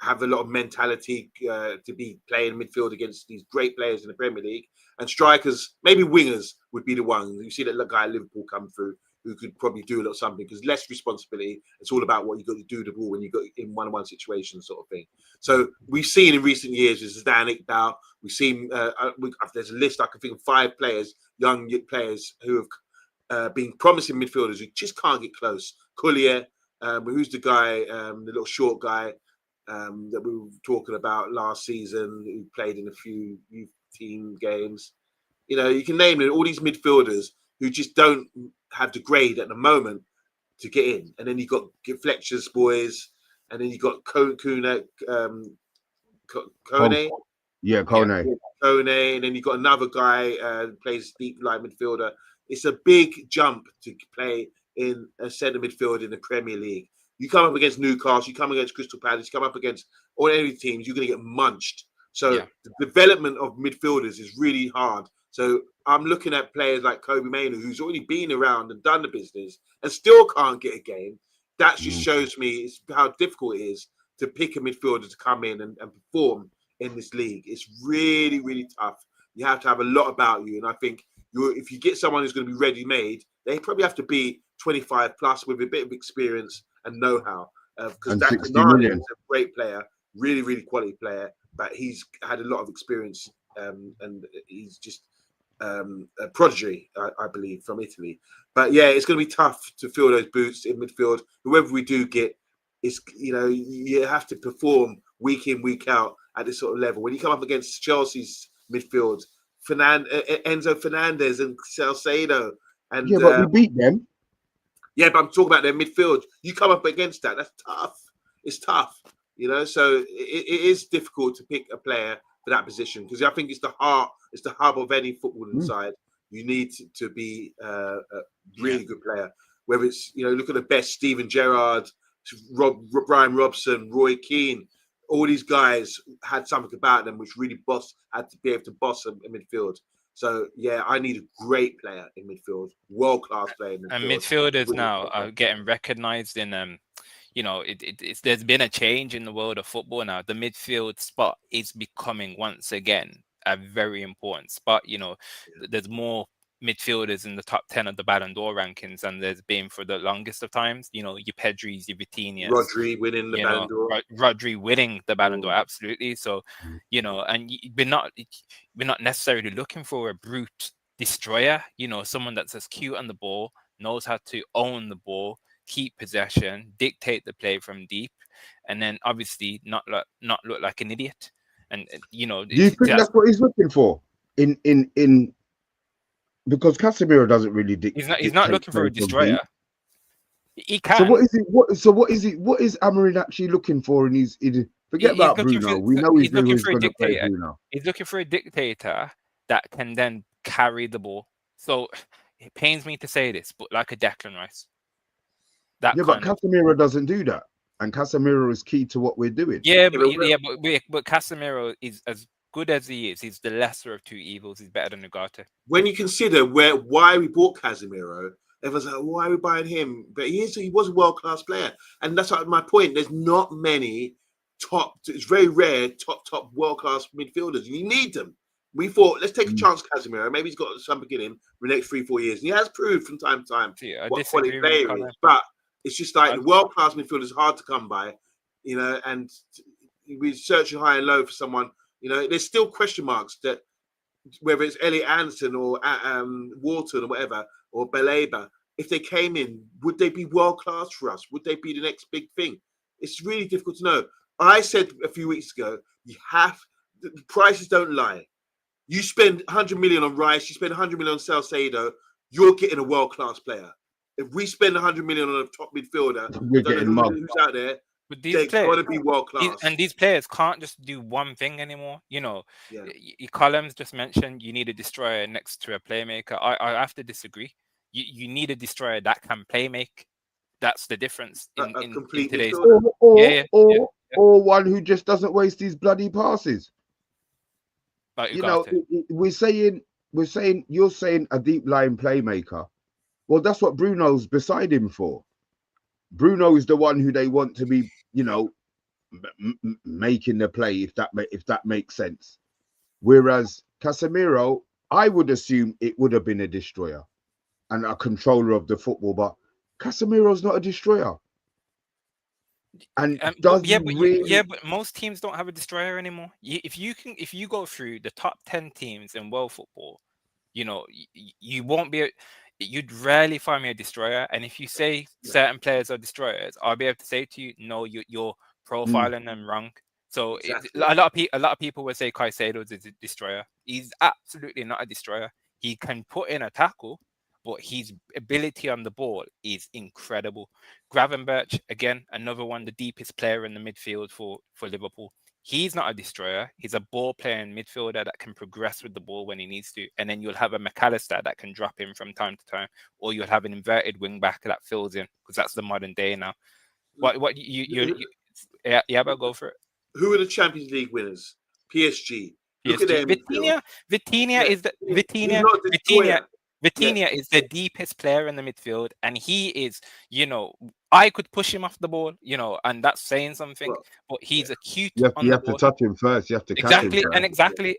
have a lot of mentality to be playing midfield against these great players in the Premier League. And strikers, maybe wingers would be the ones. You see that guy at Liverpool come through who could probably do a little something because less responsibility. It's all about what you got to do the ball when you got in one-on-one situations, sort of thing. So we've seen in recent years with Zidane, Iqbal, we've seen there's a list I can think of 5 players, young players who have been promising midfielders who just can't get close. Collier, who's the guy, the little short guy that we were talking about last season, who played in a few youth team games. You know, you can name it, all these midfielders who just don't have the grade at the moment to get in. And then you got Fletcher's boys, and then you got Kone. Yeah, Kone. Kone, and then you got another guy who plays deep line midfielder. It's a big jump to play in a centre midfield in the Premier League. You come up against Newcastle, you come against Crystal Palace, you come up against all any teams, you're going to get munched. So the development of midfielders is really hard. So I'm looking at players like Kobe Mainoo, who's already been around and done the business and still can't get a game. That just shows me how difficult it is to pick a midfielder to come in and perform in this league. It's really, really tough. You have to have a lot about you. And I think if you get someone who's going to be ready-made, they probably have to be 25 plus with a bit of experience and know-how. Because that Tonali is a great player, really, really quality player, but he's had a lot of experience and he's just a prodigy, I believe, from Italy. But yeah, it's going to be tough to fill those boots in midfield. Whoever we do get, is, you know, you have to perform week in, week out at this sort of level. When you come up against Chelsea's midfield, Enzo Fernandez and Salcedo, and but we beat them. Yeah, but I'm talking about their midfield. You come up against that. That's tough. It's tough, you know. So it is difficult to pick a player for that position because I think it's the heart, it's the hub of any footballing side. You need to be a really good player. Whether it's, you know, look at the best: Steven Gerrard, Brian Robson, Roy Keane. All these guys had something about them which really had to be able to boss a midfield. So yeah, I need a great player in midfield, world-class player in midfield. And midfielders now are getting recognised in you know, there's been a change in the world of football now. The midfield spot is becoming once again a very important spot. You know, there's more midfielders in the top 10 of the Ballon d'Or rankings, and there's been for the longest of times. You know, your Pedris, your Vitinhas, Rodri winning the Ballon d'Or. Rodri winning the Ballon d'Or, absolutely. So, you know, and we're not necessarily looking for a brute destroyer. You know, someone that's as cute on the ball, knows how to own the ball, keep possession, dictate the play from deep, and then obviously not look like an idiot. And you know, do you think that's what he's looking for in because Casemiro doesn't really dictate. He's not looking for a destroyer. He can. So what is it? What is Amorim actually looking for? Forget about Bruno. We know he's looking for a dictator. He's looking for a dictator that can then carry the ball. So it pains me to say this, but like a Declan Rice. But Casemiro doesn't do that, and Casemiro is key to what we're doing. But Casemiro is as good as he is. He's the lesser of two evils. He's better than Ugarte. When you consider why we bought Casemiro, everyone's like, why are we buying him? But he was a world-class player. And that's my point. There's not many it's very rare, top world-class midfielders. You need them. We thought, let's take a chance, Casemiro. Maybe he's got some beginning for the next 3-4 years. And he has proved from time to time what quality player he is. But it's just like the world-class midfielder is hard to come by, you know, and we're searching high and low for someone. You know, there's still question marks that whether it's Elliot Anderson or Wharton or whatever, or Baleba, if they came in, would they be world-class for us? Would they be the next big thing? It's really difficult to know. I said a few weeks ago, the prices don't lie. You spend 100 million on Rice, you spend 100 million on Salcedo, you're getting a world-class player. If we spend 100 million on a top midfielder, we're getting who's out there, they've got to be world-class. And these players can't just do one thing anymore. You know, Collins just mentioned you need a destroyer next to a playmaker. I have to disagree. You need a destroyer that can play make. That's the difference in today's. Or one who just doesn't waste his bloody passes. Like you know, you're saying a deep line playmaker. Well, that's what Bruno's beside him for. Bruno is the one who they want to be, you know, making the play, if that makes sense. Whereas Casemiro, I would assume it would have been a destroyer and a controller of the football, but Casemiro's not a destroyer. And but most teams don't have a destroyer anymore. If you go through the top 10 teams in world football, you know, you won't be. You'd rarely find me a destroyer. And if you say certain players are destroyers, I'll be able to say to you, no, you're profiling them wrong. So a lot of people will say Caicedo is a destroyer. He's absolutely not a destroyer. He can put in a tackle, but his ability on the ball is incredible. Gravenberch, again, another one, the deepest player in the midfield for Liverpool. He's not a destroyer. He's a ball-playing midfielder that can progress with the ball when he needs to. And then you'll have a McAllister that can drop in from time to time. Or you'll have an inverted wing-back that fills in, because that's the modern day now. But go for it. Who are the Champions League winners? PSG. Look at them. Vitinha is the deepest player in the midfield, and he is, you know, I could push him off the ball, you know, and that's saying something. But he's acute. You have to touch him first. You have to catch him first.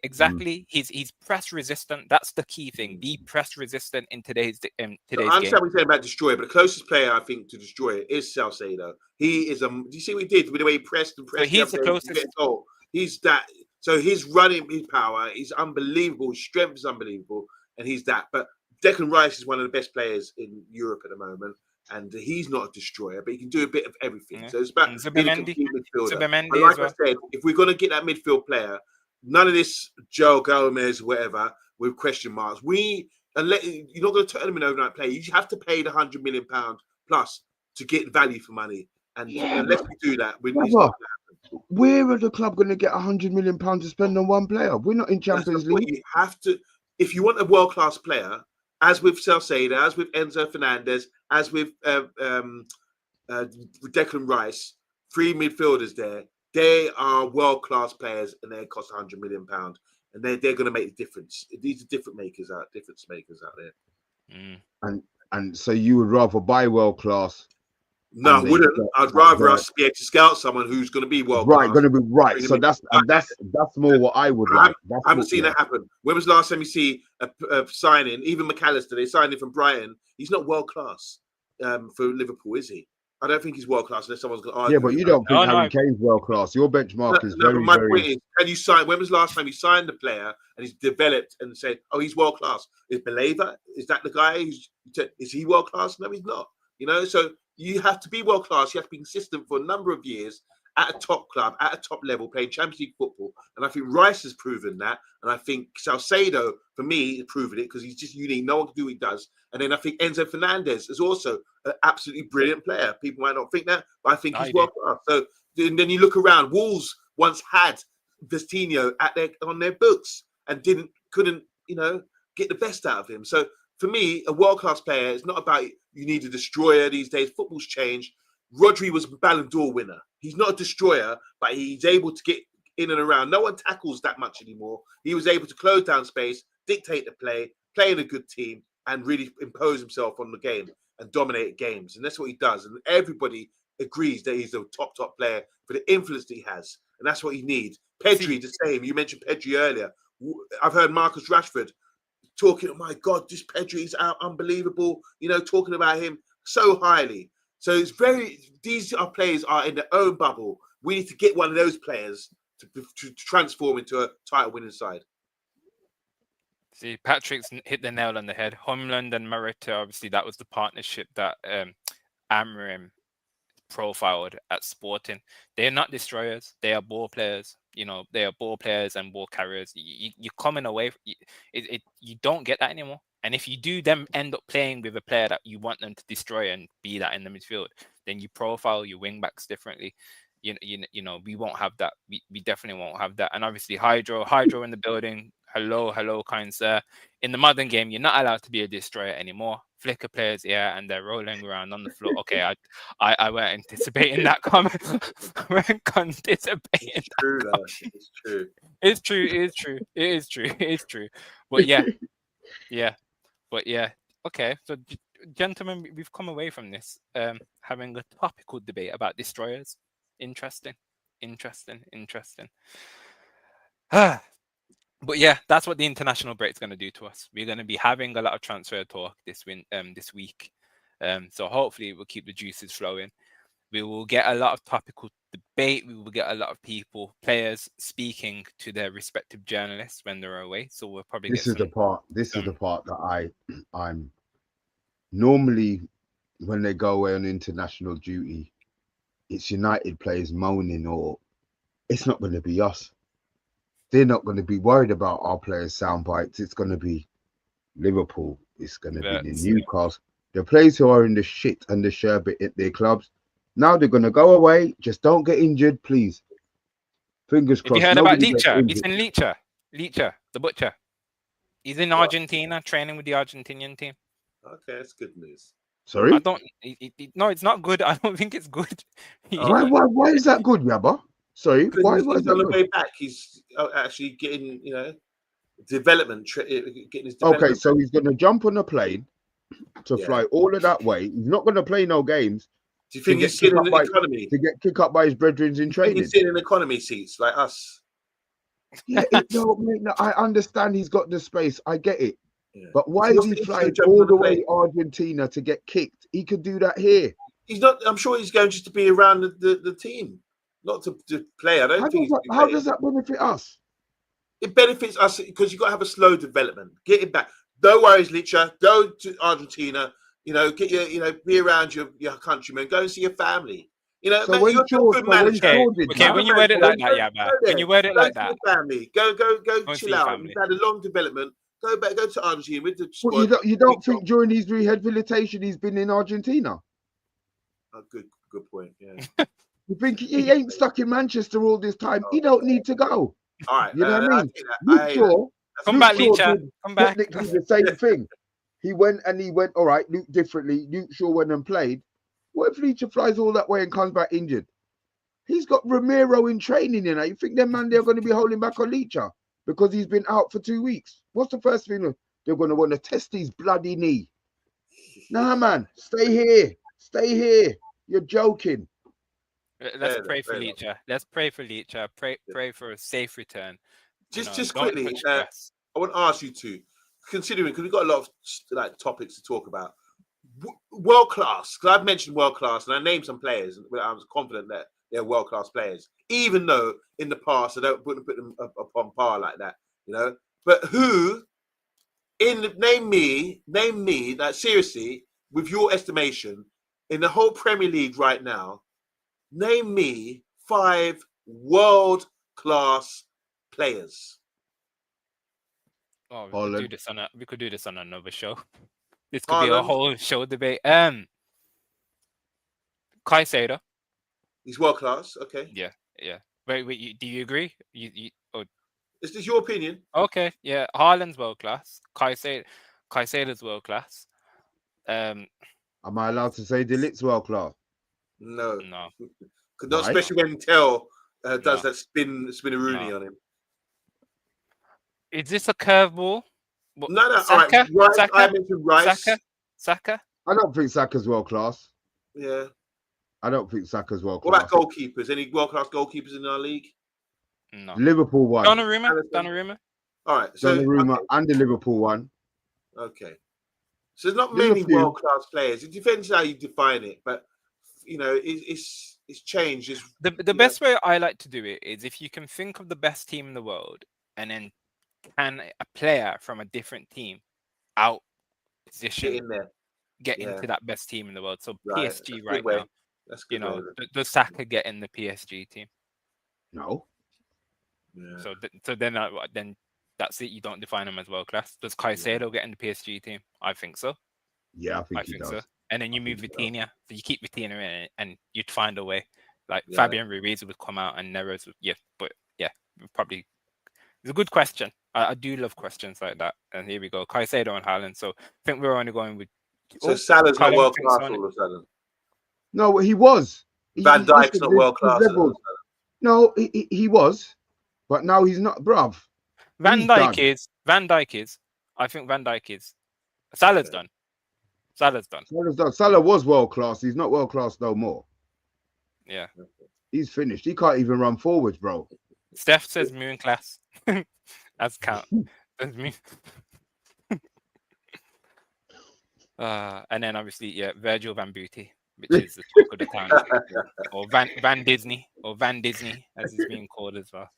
Exactly. He's press resistant. That's the key thing. Be press resistant in today's game. I understand what you're saying about destroyer, but the closest player I think to destroyer is Salcedo. He is do you see what he did with the way he pressed and pressed? So he's the closest. He's that. So his running, his power, is unbelievable. His strength is unbelievable, and he's that. But Declan Rice is one of the best players in Europe at the moment, and he's not a destroyer, but he can do a bit of everything. Yeah. So it's about being a complete midfielder. But like I said, if we're going to get that midfield player, none of this Joe Gomez, whatever, with question marks. You're not going to turn him an overnight player. You have to pay the £100 million plus to get value for money. And unless we do that, where are the club going to get £100 million to spend on one player? We're not in Champions League. You have to, if you want a world-class player, as with Salcedo, as with Enzo Fernandez, as with Declan Rice, three midfielders there, they are world-class players and they cost £100 million. And they're going to make the difference. These are difference makers out there. And so you would rather buy world-class No, I And they wouldn't. get I'd that rather work. us be able to scout someone who's going to be world Right, class. going to be right. Really So mean- that's more what I would like. That's I haven't what, seen yeah. that happen. When was the last time you see a signing? Even McAllister, they signed him from Brighton. He's not world class for Liverpool, is he? I don't think he's world class unless someone's going to argue. Yeah, but you don't think No, no, Harry Kane's world class. Your benchmark is No, but very, my very. point is, can you sign? When was the last time you signed a player and he's developed and said, "Oh, he's world class"? Is Beleva? Is that the guy? Is he world class? No, he's not. You know, so you have to be world class. You have to be consistent for a number of years at a top club, at a top level, playing Champions League football. And I think Rice has proven that. And I think Salcedo, for me, has proven it because he's just unique. No one can do what he does. And then I think Enzo Fernandez is also an absolutely brilliant player. People might not think that, but I think he's world class. So and then you look around. Wolves once had Vestino on their books and couldn't get the best out of him. So for me, a world class player is not about you need a destroyer these days. Football's changed. Rodri was Ballon d'Or winner. He's not a destroyer, but he's able to get in and around. No one tackles that much anymore. He was able to close down space, dictate the play in a good team, and really impose himself on the game and dominate games. And that's what he does. And everybody agrees that he's a top player for the influence that he has. And that's what he needs. Pedri, the same. You mentioned Pedri earlier. I've heard Marcus Rashford talking, oh my God, this Pedri is unbelievable. Talking about him so highly. So these players are in their own bubble. We need to get one of those players to transform into a title winning side. See, Patrick's hit the nail on the head. Homeland and Morata, obviously, that was the partnership that Amorim profiled at Sporting. They're not destroyers. They are ball players. They are ball players and ball carriers. You're coming away. You don't get that anymore. And if you do them end up playing with a player that you want them to destroy and be that in the midfield, then you profile your wing backs differently. We won't have that. We definitely won't have that. And obviously Hydro in the building. Hello, kind sir. In the modern game, you're not allowed to be a destroyer anymore. Flicker players, yeah, and they're rolling around on the floor. Okay, I weren't anticipating that comment. I weren't anticipating that. It's true. It's true. It is true. But yeah. But yeah, okay. So, gentlemen, we've come away from this having a topical debate about destroyers. Interesting. But yeah, that's what the international break is going to do to us. We're going to be having a lot of transfer talk this week. So hopefully it will keep the juices flowing. We will get a lot of topical debate. We will get a lot of players speaking to their respective journalists when they're away. So we'll probably This is the part that I'm normally, when they go away on international duty, it's United players moaning, or it's not going to be us. They're not going to be worried about our players' sound bites. It's going to be Liverpool. It's going to be the Newcastle. The players who are in the shit and the sherbet at their clubs. Now they're going to go away. Just don't get injured, please. Fingers crossed. Have you heard about Licha? He's in Licha, the butcher. He's in Argentina, training with the Argentinian team. Okay, that's good news. Sorry? No, it's not good. I don't think it's good. Why is that good, Yabba? Sorry, why is he's that on the good? way back? He's actually getting, development. Getting his development. Okay, so he's going to jump on a plane to fly all of that way. He's not going to play no games. Do you think he's sitting in economy? To get kicked up by his brethren in training? He's sitting in economy seats like us. Yeah, I understand he's got the space. I get it. Yeah. But why is he flying all the way to Argentina to get kicked? He could do that here. He's not. I'm sure he's going just to be around the team, not to play. I don't think. How does that benefit us? It benefits us because you've got to have a slow development. Get it back. No worries, Licha. Go to Argentina. Get your, be around your countrymen. Go and see your family. So man, you're a good manager. When you word it like that, man. When you word it like that, family. Go chill out. You've had a long development. Go back. Go to Argentina with the squad. Well, you don't think during his rehabilitation he's been in Argentina? Good point. Yeah. You think he ain't stuck in Manchester all this time? He don't need to go. All right. You know what I mean? Luke Shaw. Come back, Licha. Come back. Technically the same thing. He went, all right, Luke differently. Luke Shaw went and played. What if Licha flies all that way and comes back injured? He's got Ramiro in training, You think them man they're going to be holding back on Licha because he's been out for 2 weeks? What's the first thing they're going to want to test his bloody knee? Nah, man, stay here. You're joking. Let's Fair pray enough, for fair enough. Leacher. Let's pray for Leacher. Pray for a safe return. Just Don't quickly, put stress. I want to ask you two, considering because we've got a lot of like topics to talk about. World class, because I've mentioned world class, and I named some players, and I was confident that they're world class players, even though in the past I don't put them upon par like that, you know. But who, name me, like seriously, with your estimation, in the whole Premier League right now, name me 5 world class players. Oh, Holland. we could do this on another show. This could be a whole show debate. Caicedo. He's world class. Okay. Yeah. Wait, do you agree? Oh, Is this your opinion? okay. Yeah, Haaland's world class. Caicedo's world class. Am I allowed to say De Ligt's world class? No. No. Not especially when Tell does No. that spin-a-rooney on him. Is this a curveball? No. Saka? All right. Saka? I mentioned Rice. Saka? I don't think Saka's world class. Yeah. I don't think Saka's world What class. about goalkeepers? Any world-class goalkeepers in our league? No. Liverpool one. Donnarumma? All right. So, Donnarumma okay. and the Liverpool one. Okay. So there's not many Liverpool. world-class players. It depends how you define it, but you know, it's changed. The best way I like to do it is if you can think of the best team in the world, and then can a player from a different team out position get in there, into that best team in the world. So Right. PSG That's a right good way. now, That's a good. you know, way. does Saka get in the PSG team? No. Yeah. So then that's it. You don't define him as world class. Does Caicedo get in the PSG team? I think so. Yeah, I think he does. so. And then you move Vitinha, so you keep Vitinha in, and you'd find a way. Like Yeah. Fabian Ruiz would come out, and Neres would, probably. It's a good question. I do love questions like that. And here we go, Caicedo and Haaland. So I think we're only going with. So Salah's not Haaland world thinks class on it. all of a sudden. No, he was. Van Dijk's not world class. No, he was, but now he's not, bruv. Van Dijk is. I think Van Dijk is. Salah's done. Salah was world class. He's not world class no more. Yeah. He's finished. He can't even run forwards, bro. Steph says moon class. That's count. That's me. And then obviously, Virgil Van Booty, which is the talk of the town, or Van Disney, as he's being called as well.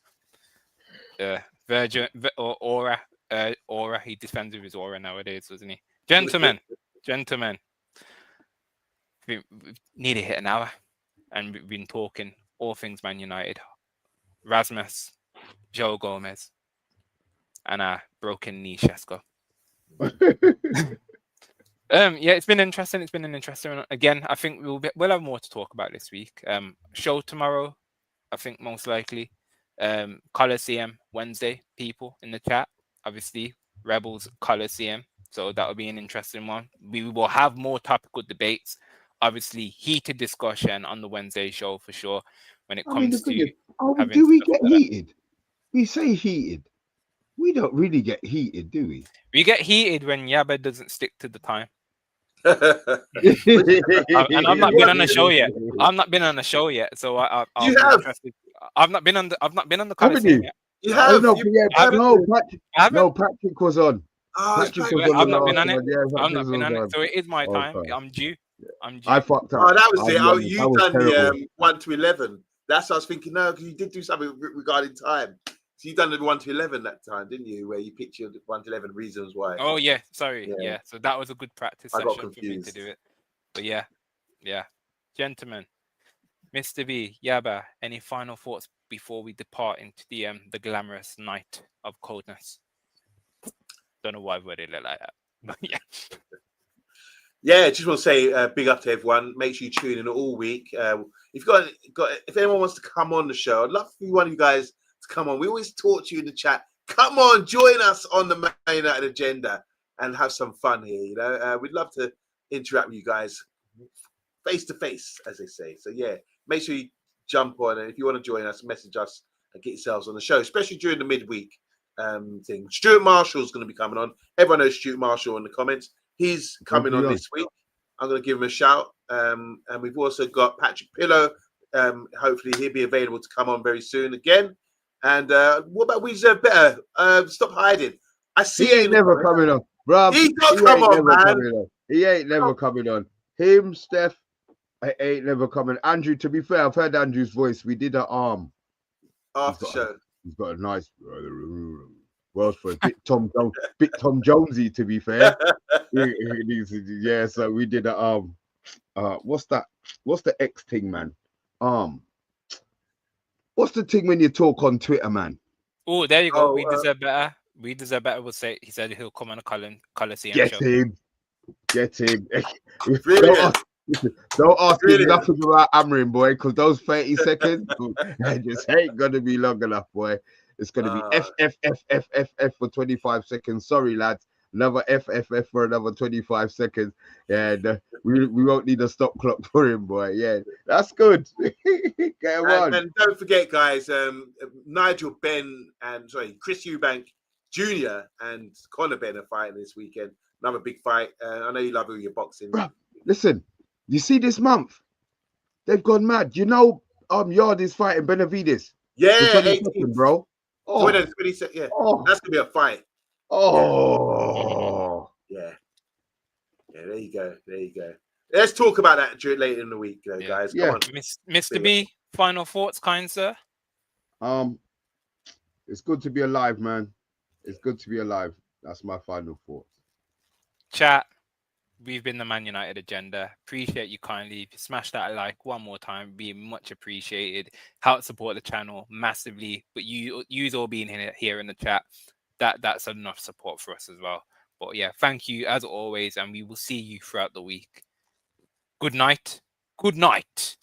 Virgil or Aura. Aura. He defends with his aura nowadays, doesn't he? Gentlemen. We need to hit an hour, and we've been talking all things Man United. Rasmus, Joe Gomez, and a broken knee Shesko. It's been interesting. It's been an interesting one. Again, I think we'll have more to talk about this week. Show tomorrow, I think most likely. Coliseum Wednesday, people in the chat. Obviously, Rebels Coliseum. So that will be an interesting one. We will have more topical debates. Obviously, heated discussion on the Wednesday show for sure. When it comes to, do we get heated? We say heated. We don't really get heated, do we? We get heated when Yaba doesn't stick to the time. And I've not been on the show yet. So I've not been on the Coliseum yet. You have. Patrick was on. I've not been on it. So it is my time. I'm due. I fucked up. Oh, that was it. Oh, you done the 1 to 11. That's what I was thinking. No, because you did do something regarding time. So you done the 1 to 11 that time, didn't you? Where you picked your 1 to 11 reasons why. Oh yeah, sorry. Yeah. So that was a good practice session for me to do it. But yeah. Gentlemen, Mr. B, Yaba, any final thoughts before we depart into the glamorous night of coldness? Don't know why I worded it like that. But yeah. Yeah, just want to say big up to everyone. Make sure you tune in all week. If anyone wants to come on the show, I'd love for one of you guys to come on. We always talk to you in the chat. Come on, join us on the Man United agenda and have some fun here. You know, we'd love to interact with you guys face to face, as they say. So yeah, make sure you jump on, and if you want to join us, message us and get yourselves on the show, especially during the midweek thing. Stuart Marshall's going to be coming on. Everyone knows Stuart Marshall in the comments. He's coming on this week. I'm going to give him a shout. and we've also got Patrick Pillow. Hopefully he'll be available to come on very soon again. And what about We Deserve Better? Stop hiding. I see He ain't never coming on, bro. He don't come on, man. He ain't never coming on. Him, Steph, I ain't never coming. Andrew, to be fair, I've heard Andrew's voice. We did an arm after show. He's got a nice Welsh voice, bit Tom Jonesy. To be fair, yeah. So we did an what's that? What's the X thing, man? What's the thing when you talk on Twitter, man? Oh, there you go. We Deserve Better. We Deserve Better will say, he said he'll come on a Coliseum show. Get him. Brilliant. Don't ask him nothing about Amrin, boy, because those 30 seconds just ain't gonna be long enough, boy. It's gonna be F for 25 seconds. Sorry, lads. Another F for another 25 seconds. Yeah, we won't need a stop clock for him, boy. Yeah, that's good. Get him on. And don't forget, guys, Nigel Benn and Chris Eubank Jr. and Conor Benn are fighting this weekend. Another big fight. I know you love all your boxing. Bro, listen, you see this month, they've gone mad. You know, Yard is fighting Benavides. Yeah, 22nd, bro. Oh, 22nd, yeah. Oh. That's gonna be a fight. Oh, yeah. There you go. Let's talk about that later in the week, guys. Come on, Mr. B. Final thoughts, kind sir. It's good to be alive, man. It's good to be alive. That's my final thought. Chat. We've been the Man United Agenda. Appreciate you kindly. If you smash that like one more time, be much appreciated. Help support the channel massively. But you all being here in the chat, that's enough support for us as well. But yeah, thank you as always, and we will see you throughout the week. Good night. Good night.